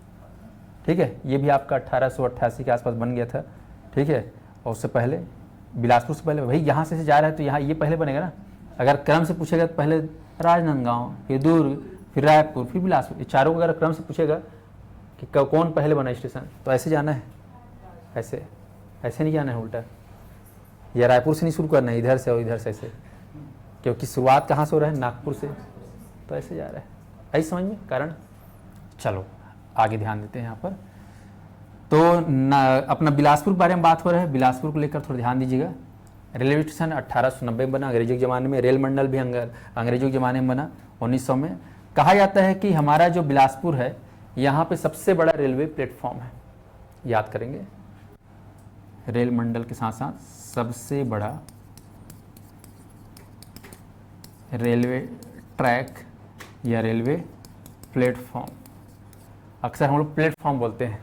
Speaker 1: ठीक है। ये भी आपका 1888 के आसपास बन गया था, ठीक है। और उससे पहले बिलासपुर से पहले, भाई यहाँ से जा रहा है तो यहाँ ये पहले बनेगा ना। अगर क्रम से पूछेगा तो पहले राजनांदगांव, फिर दुर्ग, फिर रायपुर, फिर बिलासपुर, ये चारों को अगर क्रम से पूछेगा कि कौन पहले बना स्टेशन, तो ऐसे जाना है, ऐसे ऐसे नहीं जाना है उल्टा, या रायपुर से नहीं शुरू करना है, इधर से और इधर से ऐसे, क्योंकि शुरुआत कहाँ से हो रहा है? नागपुर से, तो ऐसे जा रहा है। ऐसे समझ में कारण। चलो आगे ध्यान देते हैं यहाँ पर। तो अपना बिलासपुर के बारे में बात हो रहा है, बिलासपुर को लेकर थोड़ा ध्यान दीजिएगा। रेलवे स्टेशन 1890 में बना अंग्रेजों के ज़माने में, रेल मंडल भी अंग्रेजों के ज़माने में बना 1900 में। कहा जाता है कि हमारा जो बिलासपुर है यहाँ पे सबसे बड़ा रेलवे प्लेटफॉर्म है, याद करेंगे, रेल मंडल के साथ साथ सबसे बड़ा रेलवे ट्रैक या रेलवे प्लेटफॉर्म। अक्सर हम लोग प्लेटफॉर्म बोलते हैं,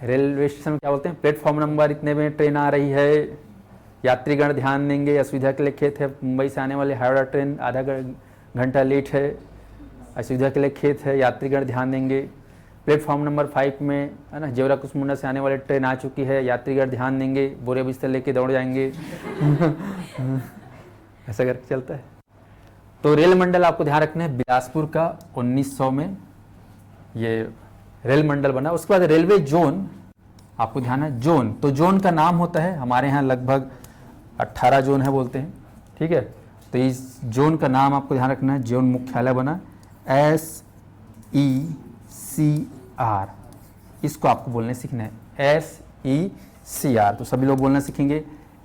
Speaker 1: रेलवे स्टेशन में क्या बोलते हैं, प्लेटफॉर्म नंबर इतने में ट्रेन आ रही है, यात्रीगण ध्यान देंगे, असुविधा के लिए खेत है, मुंबई से आने वाले हावड़ा ट्रेन आधा घंटा लेट है, असुविधा के लिए खेत है, यात्रीगण ध्यान देंगे। प्लेटफॉर्म नंबर 5 में है ना, जेवरा कुसमुंडा से आने वाली ट्रेन आ चुकी है, यात्रीगण ध्यान देंगे, बोरे बिस्तर लेके दौड़ जाएंगे। ऐसा करके चलता है। तो रेल मंडल आपको ध्यान रखना है, बिलासपुर का 1900 में ये रेल मंडल बना। उसके बाद रेलवे जोन आपको ध्यान है, जोन, तो जोन का नाम होता है, हमारे यहाँ लगभग 18 जोन है बोलते हैं, ठीक है। तो इस जोन का नाम आपको ध्यान रखना है, जोन मुख्यालय बना SECR, इसको आपको बोलने सीखना है, SECR। तो सभी लोग बोलना सीखेंगे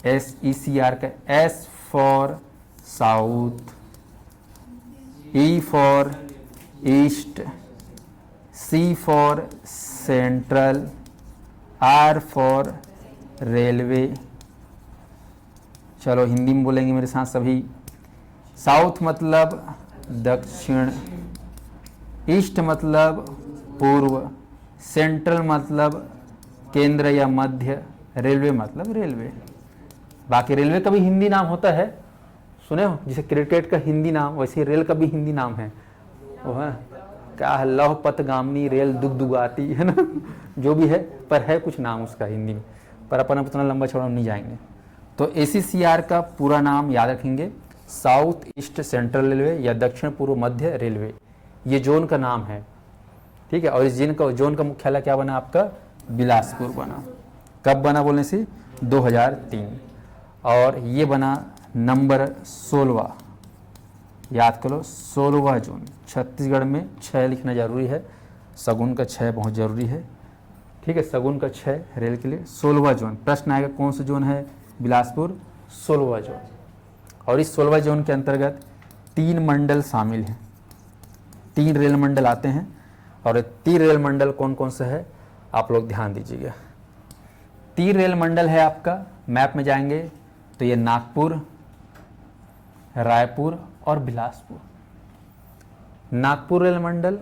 Speaker 1: SECR का, S for south, E for east, C for central, R for railway. चलो हिंदी में बोलेंगे मेरे साथ सभी। साउथ मतलब दक्षिण, ईस्ट मतलब पूर्व, सेंट्रल मतलब केंद्र या मध्य, रेलवे मतलब रेलवे। बाकी रेलवे का भी हिंदी नाम होता है, सुने हो, जैसे क्रिकेट का हिंदी नाम, वैसे रेल का भी हिंदी नाम है, वो है क्या है, लौह पथगामिनी रेल दुगदुगाती, है ना, जो भी है, पर है कुछ नाम उसका हिंदी में, पर अपन उतना लंबा चौड़ा नहीं जाएंगे। तो SECR का पूरा नाम याद रखेंगे, साउथ ईस्ट सेंट्रल रेलवे या दक्षिण पूर्व मध्य रेलवे, ये जोन का नाम है, ठीक है। और इस जोन का मुख्यालय क्या बना आपका, बिलासपुर बना। कब बना बोलने से, 2003। और ये बना नंबर 16, याद करो 16वां जोन। छत्तीसगढ़ में 6 लिखना जरूरी है, सगुन का 6 बहुत जरूरी है, ठीक है, सगुन का 6 रेल के लिए। 16वां जोन, प्रश्न आएगा कौन सा जोन है, बिलासपुर 16वां जोन। और इस 16वां जोन के अंतर्गत 3 मंडल शामिल हैं, 3 रेल मंडल आते हैं। और 3 रेल मंडल कौन कौन सा है आप लोग ध्यान दीजिएगा। 3 रेल मंडल है आपका, मैप में जाएंगे तो ये नागपुर, रायपुर और बिलासपुर। नागपुर रेल मंडल,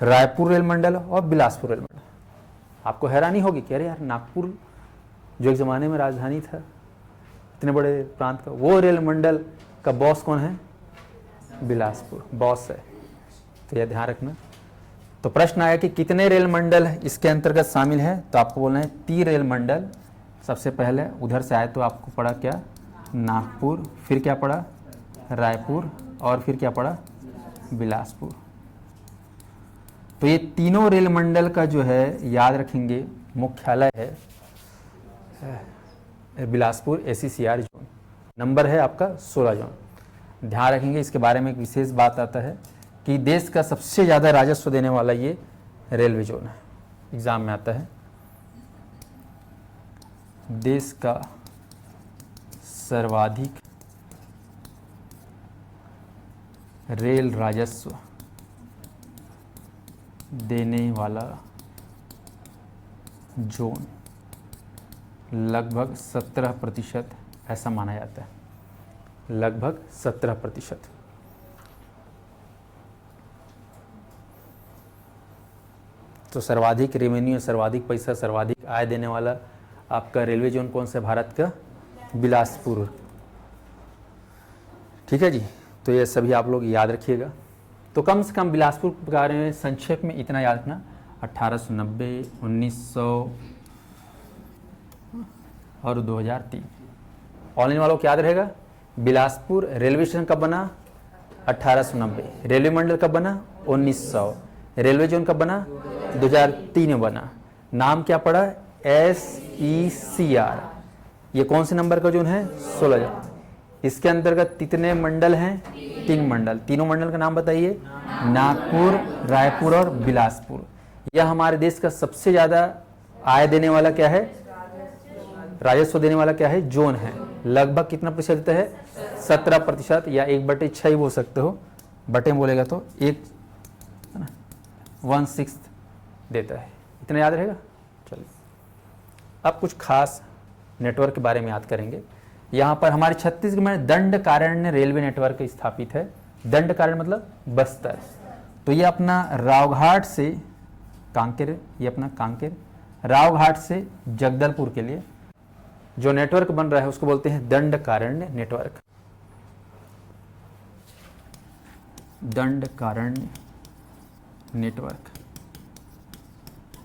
Speaker 1: रायपुर रेल मंडल और बिलासपुर रेल मंडल। आपको हैरानी होगी कि अरे यार, नागपुर जो एक ज़माने में राजधानी था इतने बड़े प्रांत का, वो रेल मंडल का बॉस कौन है, बिलासपुर बॉस है। तो यह ध्यान रखना। तो प्रश्न आया कि कितने रेल मंडल इसके अंतर्गत शामिल है, तो आपको बोलना है 3 रेल मंडल। सबसे पहले उधर से आए तो आपको पड़ा क्या, नागपुर, फिर क्या पड़ा, रायपुर, और फिर क्या पड़ा, बिलासपुर। तो ये तीनों रेल मंडल का जो है याद रखेंगे मुख्यालय है बिलासपुर SECR जोन। नंबर है आपका 16 जोन। ध्यान रखेंगे, इसके बारे में एक विशेष बात आता है कि देश का सबसे ज़्यादा राजस्व देने वाला ये रेलवे जोन है, एग्जाम में आता है। देश का सर्वाधिक रेल राजस्व देने वाला जोन लगभग 17% ऐसा माना जाता है, लगभग 17%। तो सर्वाधिक रेवेन्यू, सर्वाधिक पैसा, सर्वाधिक आय देने वाला आपका रेलवे जोन कौन सा, भारत का बिलासपुर, ठीक है जी। तो ये सभी आप लोग याद रखिएगा। तो कम से कम बिलासपुर के बारे में संक्षेप में इतना याद रखना, 1890, 1900 और 2003। ऑनलाइन वालों को याद रहेगा, बिलासपुर रेलवे स्टेशन कब बना, 1890, रेलवे मंडल कब बना, 1900, रेलवे जोन कब बना, 2003 में बना। नाम क्या पड़ा, SECR। ये कौन से नंबर का जोन है, 16 जोन। इसके अंतर्गत कितने मंडल हैं, 3 मंडल। तीनों मंडल का नाम बताइए, नागपुर, रायपुर और बिलासपुर। यह हमारे देश का सबसे ज़्यादा आय देने वाला क्या है, राजस्व देने वाला क्या है, जोन है। लगभग कितना प्रतिशत देता है, 17%, या 1/6 ही बोल सकते हो, बटे में बोलेगा तो 1/6 देता है। इतना याद रहेगा। चलिए अब कुछ खास नेटवर्क के बारे में याद करेंगे। यहाँ पर हमारे छत्तीसगढ़ में दंडकारण्य रेलवे नेटवर्क स्थापित है। दंडकारण्य मतलब बस्तर। तो ये अपना रावघाट से कांकेर, ये अपना कांकेर, रावघाट से जगदलपुर के लिए जो नेटवर्क बन रहा है उसको बोलते हैं दंडकारण्य नेटवर्क। दंडकारण्य नेटवर्क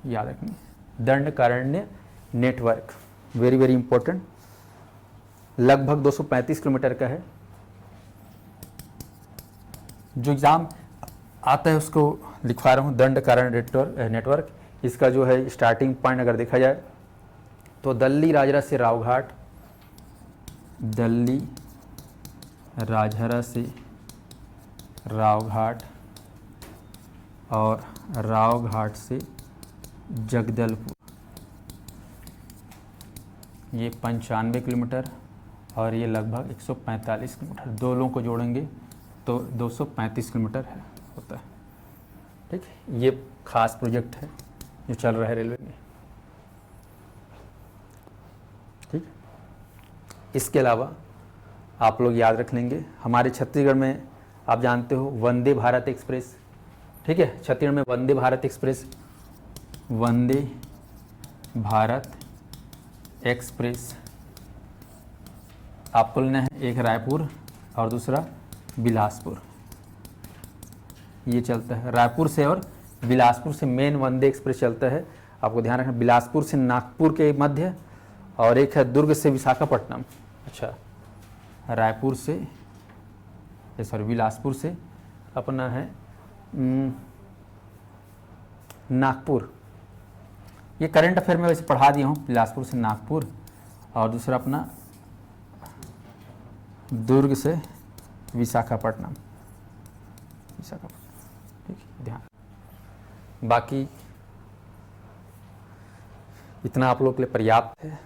Speaker 1: याद रखना, Dandakaranya network very very important. लगभग 235 किलोमीटर का है। जो एग्जाम आता है उसको लिखवा रहा हूँ, दंडकारण्य नेटवर्क। इसका जो है स्टार्टिंग पॉइंट अगर देखा जाए तो दल्ली राजहरा से रावघाट, दल्ली राजहरा से रावघाट और रावघाट से जगदलपुर, ये 95 किलोमीटर और ये लगभग 145 किलोमीटर। दो लोगों को जोड़ेंगे तो 235 किलोमीटर है होता है। ठीक, ये खास प्रोजेक्ट है जो चल रहा है रेलवे में। ठीक, इसके अलावा आप लोग याद रख लेंगे हमारे छत्तीसगढ़ में आप जानते हो वंदे भारत एक्सप्रेस। ठीक है, छत्तीसगढ़ में वंदे भारत एक्सप्रेस, वंदे भारत एक्सप्रेस आपको लेना है, एक रायपुर और दूसरा बिलासपुर। ये चलता है रायपुर से और बिलासपुर से मेन वंदे एक्सप्रेस चलता है। आपको ध्यान रखना, बिलासपुर से नागपुर के मध्य, और एक है दुर्ग से विशाखापट्टनम। अच्छा, रायपुर से सॉरी बिलासपुर से अपना है नागपुर। ये करंट अफेयर में वैसे पढ़ा दिया हूँ, बिलासपुर से नागपुर, और दूसरा अपना दुर्ग से विशाखापट्टनम। ठीक, ध्यान। बाकी इतना आप लोग के लिए पर्याप्त है।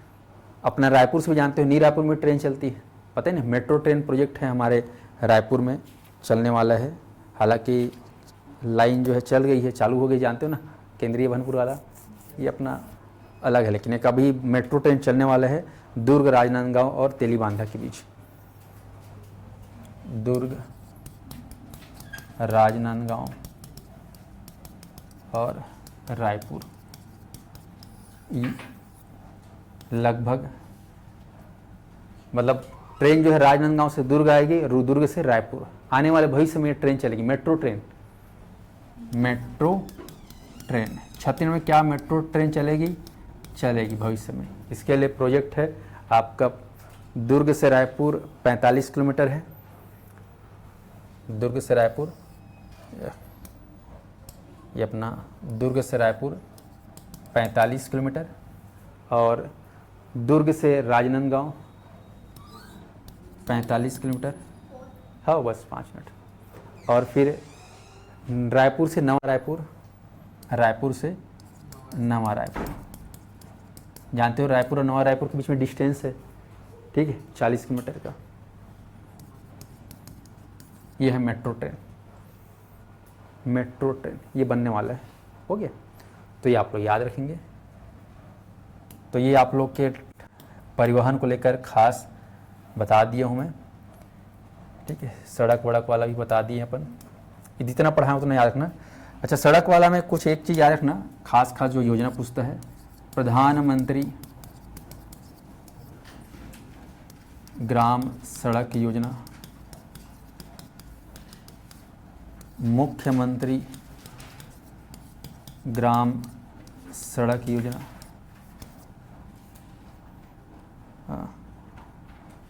Speaker 1: अपना रायपुर से भी जानते हो, नी रायपुर में ट्रेन चलती है, पता है ना, मेट्रो ट्रेन प्रोजेक्ट है हमारे रायपुर में चलने वाला है। हालांकि लाइन जो है चल गई है, चालू हो गई, जानते हो ना, केंद्रीय भनपुर वाला, ये अपना अलग है। लेकिन एक अभी मेट्रो ट्रेन चलने वाला है दुर्ग राजनांदगांव और तेलीबांधा के बीच। दुर्ग राजनांदगांव और रायपुर, लगभग मतलब ट्रेन जो है राजनांदगांव से दुर्ग आएगी, दुर्ग से रायपुर। आने वाले भविष्य में ट्रेन चलेगी, metro train. Metro train Chhattisgarh में क्या मेट्रो ट्रेन चलेगी भविष्य में। इसके लिए प्रोजेक्ट है आपका दुर्ग से रायपुर 45 किलोमीटर है। दुर्ग से रायपुर, ये अपना दुर्ग से रायपुर 45 किलोमीटर, और दुर्ग से राजनांदगांव 45 किलोमीटर। हाँ बस 5 मिनट। और फिर रायपुर से नवा रायपुर, रायपुर से नवा रायपुर, जानते हो रायपुर और नवा रायपुर के बीच में डिस्टेंस है, ठीक है, 40 किलोमीटर का। ये है मेट्रो ट्रेन। मेट्रो ट्रेन ये बनने वाला है, हो गया। तो ये आप लोग याद रखेंगे। तो ये आप लोग के परिवहन को लेकर खास बता दिया हूँ मैं, ठीक है। सड़क वड़क वाला भी बता दिए अपन, ये जितना पढ़ा है उतना याद रखना। अच्छा, सड़क वाला में कुछ एक चीज़ याद रखना, खास जो योजना पूछता है, प्रधानमंत्री ग्राम सड़क योजना, मुख्यमंत्री ग्राम सड़क योजना, हाँ,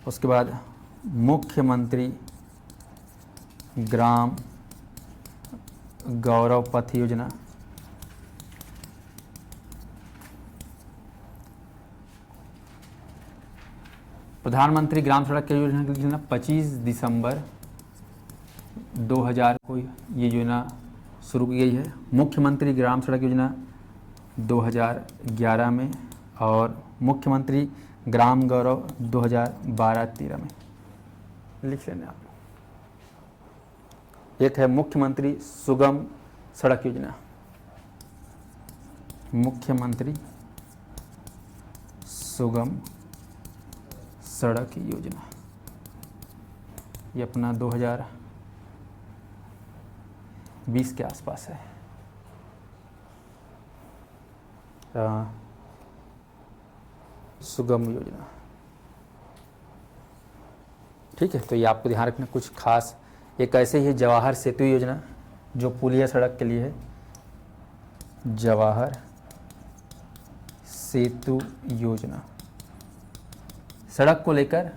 Speaker 1: उसके बाद मुख्यमंत्री ग्राम गौरव पथ योजना, प्रधानमंत्री ग्राम सड़क योजना की योजना 25 दिसंबर 2000 को ये योजना शुरू की गई है। मुख्यमंत्री ग्राम सड़क योजना 2011 में और मुख्यमंत्री ग्राम गौरव 2012-13 में। लिख लेना आप। एक है मुख्यमंत्री सुगम सड़क योजना, मुख्यमंत्री सुगम सड़क योजना, ये अपना 2020 के आसपास है। सुगम योजना, ठीक है। तो ये आपको ध्यान रखना कुछ खास। एक ऐसे ही जवाहर सेतु योजना जो पुलिया सड़क के लिए है, जवाहर सेतु योजना। सड़क को लेकर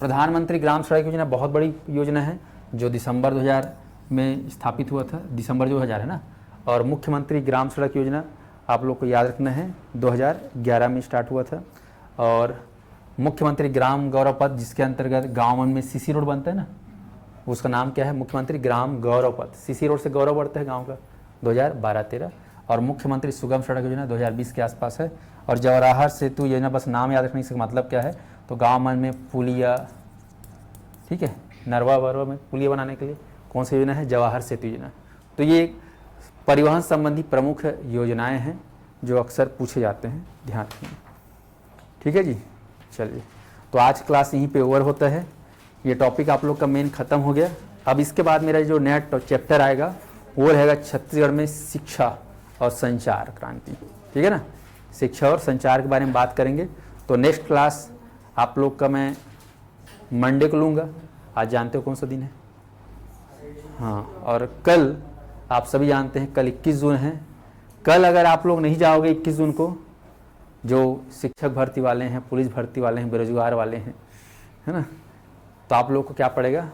Speaker 1: प्रधानमंत्री ग्राम सड़क योजना बहुत बड़ी योजना है जो दिसंबर 2000 में स्थापित हुआ था, दिसंबर 2000 है ना। और मुख्यमंत्री ग्राम सड़क योजना आप लोग को याद रखना है 2011 में स्टार्ट हुआ था। और मुख्यमंत्री ग्राम गौरव पथ जिसके अंतर्गत गाँव में सीसी रोड बनता है ना, उसका नाम क्या है, मुख्यमंत्री ग्राम गौरव पथ। सीसी रोड से गौरव बढ़ता है गाँव का, 2012-13। और मुख्यमंत्री सुगम सड़क योजना 2020 के आसपास है। और जवाहर सेतु योजना बस नाम याद रखने से मतलब क्या है, तो गाँव में पुलिया, ठीक है, नरवा वरवा में पुलिया बनाने के लिए कौन सी योजना है, जवाहर सेतु योजना। तो ये परिवहन संबंधी प्रमुख योजनाएं हैं जो अक्सर पूछे जाते हैं, ध्यान रखिए, ठीक है जी। चलिए, तो आज क्लास यहीं पे ओवर होता है। ये टॉपिक आप लोग का मेन खत्म हो गया। अब इसके बाद मेरा जो नया चैप्टर आएगा वो रहेगा छत्तीसगढ़ में शिक्षा और संचार क्रांति, ठीक है ना। शिक्षा और संचार के बारे में बात करेंगे। तो नेक्स्ट क्लास आप लोग का मैं मंडे को लूँगा। आज जानते हो कौन सा दिन है, हाँ। और कल आप सभी जानते हैं कल 21 जून है। कल अगर आप लोग नहीं जाओगे 21 जून को, जो शिक्षक भर्ती वाले हैं, पुलिस भर्ती वाले हैं, बेरोजगार वाले हैं, है ना, तो आप लोग को क्या पड़ेगा,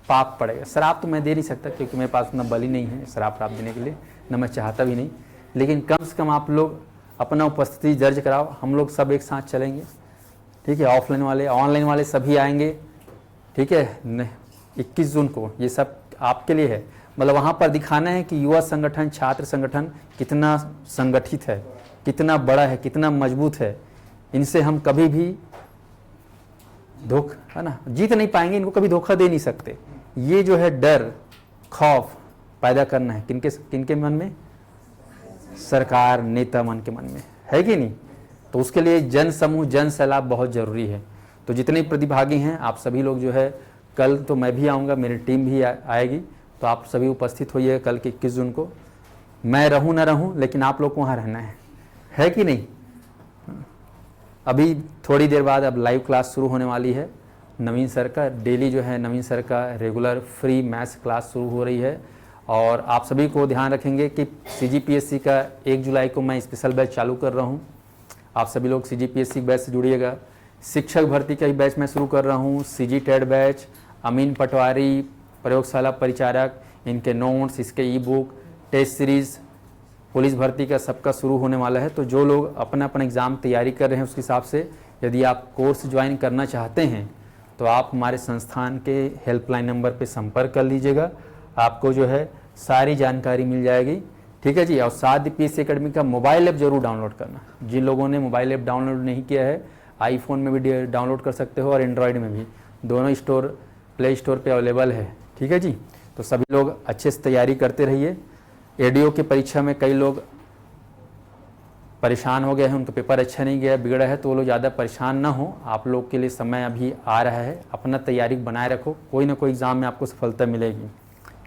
Speaker 1: पाप पड़ेगा। शराब तो मैं दे नहीं सकता क्योंकि मेरे पास उतना बल ही नहीं है शराब देने के लिए, ना मैं चाहता भी नहीं। लेकिन कम से कम आप लोग अपना उपस्थिति दर्ज कराओ। हम लोग सब एक साथ चलेंगे, ठीक है। ऑफलाइन वाले ऑनलाइन वाले सभी आएंगे, ठीक है। 21 जून को ये सब आपके लिए है। मतलब वहाँ पर दिखाना है कि युवा संगठन, छात्र संगठन कितना संगठित है, कितना बड़ा है, कितना मजबूत है। इनसे हम कभी भी है ना, जीत नहीं पाएंगे, इनको कभी धोखा दे नहीं सकते। ये जो है डर खौफ पैदा करना है किनके मन में, सरकार नेता मन के मन में, है कि नहीं। तो उसके लिए जन समूह, जन सैलाब बहुत ज़रूरी है। तो जितने प्रतिभागी हैं आप सभी लोग जो है, कल तो मैं भी आऊँगा, मेरी टीम भी आएगी, तो आप सभी उपस्थित होइए कल के 21 जून को। मैं रहूँ ना रहूँ लेकिन आप लोग को वहाँ रहना है कि नहीं। अभी थोड़ी देर बाद अब लाइव क्लास शुरू होने वाली है नवीन सर का। डेली जो है नवीन सर का रेगुलर फ्री मैथ्स क्लास शुरू हो रही है। और आप सभी को ध्यान रखेंगे कि CGPSC का 1 जुलाई को मैं स्पेशल बैच चालू कर रहा हूँ। आप सभी लोग CGPSC बैच से जुड़िएगा। शिक्षक भर्ती का ही बैच मैं शुरू कर रहा हूँ, CG टेट बैच, अमीन पटवारी, प्रयोगशाला परिचारक, इनके नोट्स, इसके ई-बुक, टेस्ट सीरीज़, पुलिस भर्ती का सबका शुरू होने वाला है। तो जो लोग अपना एग्ज़ाम तैयारी कर रहे हैं उसके हिसाब से यदि आप कोर्स ज्वाइन करना चाहते हैं तो आप हमारे संस्थान के हेल्पलाइन नंबर पे संपर्क कर लीजिएगा। आपको जो है सारी जानकारी मिल जाएगी, ठीक है जी। और साथ ही PSC एकेडमी का मोबाइल ऐप जरूर डाउनलोड करना। जिन लोगों ने मोबाइल ऐप डाउनलोड नहीं किया है, आईफोन में भी डाउनलोड कर सकते हो और एंड्रॉयड में भी, दोनों प्ले स्टोर पे अवेलेबल है, ठीक है जी। तो सभी लोग अच्छे से तैयारी करते रहिए। ADO की परीक्षा में कई लोग परेशान हो गए हैं, उनका पेपर अच्छा नहीं गया, बिगड़ा है, तो वो लोग ज़्यादा परेशान ना हो। आप लोग के लिए समय अभी आ रहा है, अपना तैयारी बनाए रखो, कोई ना कोई एग्ज़ाम में आपको सफलता मिलेगी।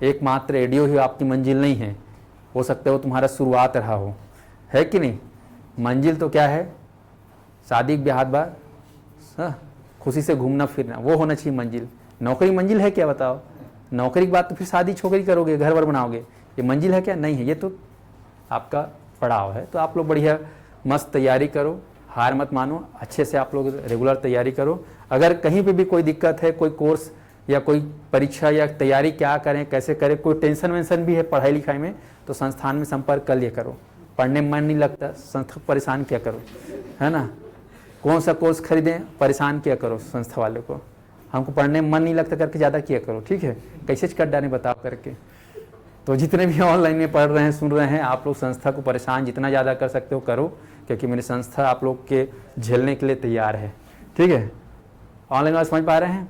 Speaker 1: एकमात्र ADO ही आपकी मंजिल नहीं है, हो सकता है वो तुम्हारा शुरुआत रहा हो, है कि नहीं। मंजिल तो क्या है, शादी ब्याह बाद खुशी से घूमना फिरना, वो होना चाहिए मंजिल। नौकरी मंजिल है क्या, बताओ। नौकरी के बाद तो फिर शादी छोकरी करोगे, घर वर बनाओगे, ये मंजिल है क्या, नहीं है। ये तो आपका पड़ाव है। तो आप लोग बढ़िया मस्त तैयारी करो, हार मत मानो, अच्छे से आप लोग रेगुलर तैयारी करो। अगर कहीं पे भी कोई दिक्कत है, कोई कोर्स या कोई परीक्षा या तैयारी क्या करें, कैसे करें, कोई टेंशन वेंशन भी है पढ़ाई लिखाई में, तो संस्थान में संपर्क कर लिया करो। पढ़ने में मन नहीं लगता, संस्था परेशान किया करो, है ना। कौन सा कोर्स खरीदें, परेशान किया करो संस्था वाले को। हमको पढ़ने में मन नहीं लगता करके ज़्यादा किया करो, ठीक है। कैसे कर डालें बताओ करके, तो जितने भी ऑनलाइन में पढ़ रहे हैं, सुन रहे हैं, आप लोग संस्था को परेशान जितना ज़्यादा कर सकते हो करो, क्योंकि मेरी संस्था आप लोग के झेलने के लिए तैयार है। ठीक है, ऑनलाइन वाले समझ पा रहे हैं।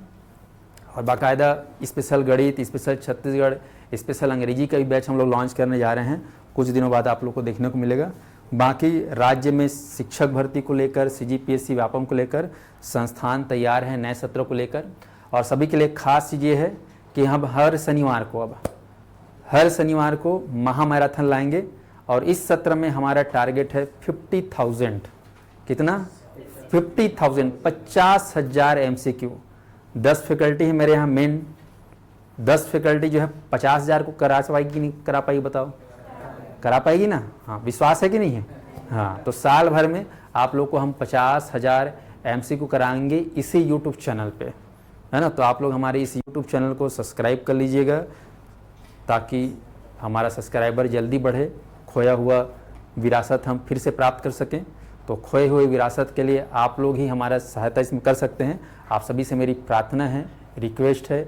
Speaker 1: और बाकायदा स्पेशल गणित, स्पेशल छत्तीसगढ़, स्पेशल अंग्रेजी का भी बैच हम लोग लॉन्च करने जा रहे हैं, कुछ दिनों बाद आप लोग को देखने को मिलेगा। बाकी राज्य में शिक्षक भर्ती को लेकर, CGPSC व्यापम को लेकर संस्थान तैयार हैं नए सत्रों को लेकर। और सभी के लिए खास चीज़ ये है कि हम हर शनिवार को महामैराथन लाएंगे। और इस सत्र में हमारा टारगेट है 50,000, कितना 50,000, 50,000 MCQ। 10 फैकल्टी है मेरे यहाँ मेन, 10 फैकल्टी जो है 50,000 को करा पाएगी कि नहीं करा पाएगी, बताओ करा पाएगी ना? हाँ, विश्वास है कि नहीं है? हाँ, तो साल भर में आप लोग को हम 50,000 MCQ कराएंगे इसी यूट्यूब चैनल पे, है ना। तो आप लोग हमारे इस यूट्यूब चैनल को सब्सक्राइब कर लीजिएगा ताकि हमारा सब्सक्राइबर जल्दी बढ़े, खोया हुआ विरासत हम फिर से प्राप्त कर सकें। तो खोए हुए विरासत के लिए आप लोग ही हमारा सहायता इसमें कर सकते हैं। आप सभी से मेरी प्रार्थना है, रिक्वेस्ट है,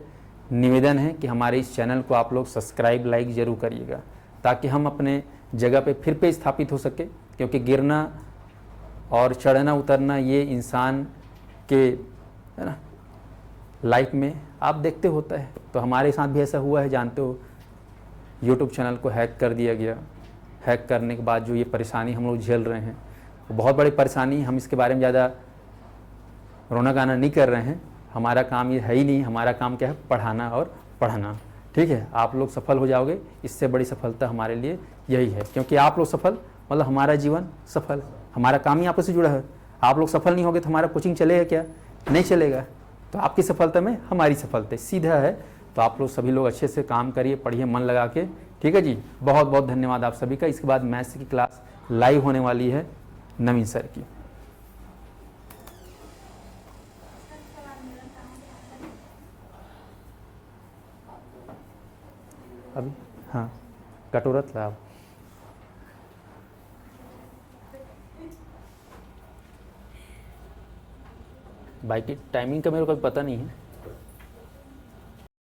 Speaker 1: निवेदन है कि हमारे इस चैनल को आप लोग सब्सक्राइब, लाइक ज़रूर करिएगा ताकि हम अपने जगह पे फिर पे स्थापित हो सके। क्योंकि गिरना और चढ़ना उतरना ये इंसान के, है ना, लाइफ में आप देखते होता है। तो हमारे साथ भी ऐसा हुआ है, जानते हो, यूट्यूब चैनल को हैक कर दिया गया। हैक करने के बाद जो ये परेशानी हम लोग झेल रहे हैं, वो बहुत बड़ी परेशानी। हम इसके बारे में ज़्यादा रोना गाना नहीं कर रहे हैं, हमारा काम ये है ही नहीं। हमारा काम क्या है? पढ़ाना और पढ़ना। ठीक है, आप लोग सफल हो जाओगे, इससे बड़ी सफलता हमारे लिए यही है। क्योंकि आप लोग सफल मतलब हमारा जीवन सफल, हमारा काम ही आपस से जुड़ा है। आप लोग सफल नहीं होगे तो हमारा कोचिंग चलेगा क्या? नहीं चलेगा। तो आपकी सफलता में हमारी सफलता सीधा है। तो आप लोग सभी लोग अच्छे से काम करिए, पढ़िए मन लगा के। ठीक है जी, बहुत बहुत धन्यवाद आप सभी का। इसके बाद मैथ्स की क्लास लाइव होने वाली है नवीन सर की। अभी हाँ, कटोरत लाभ बाइक की टाइमिंग का मेरे को पता नहीं है।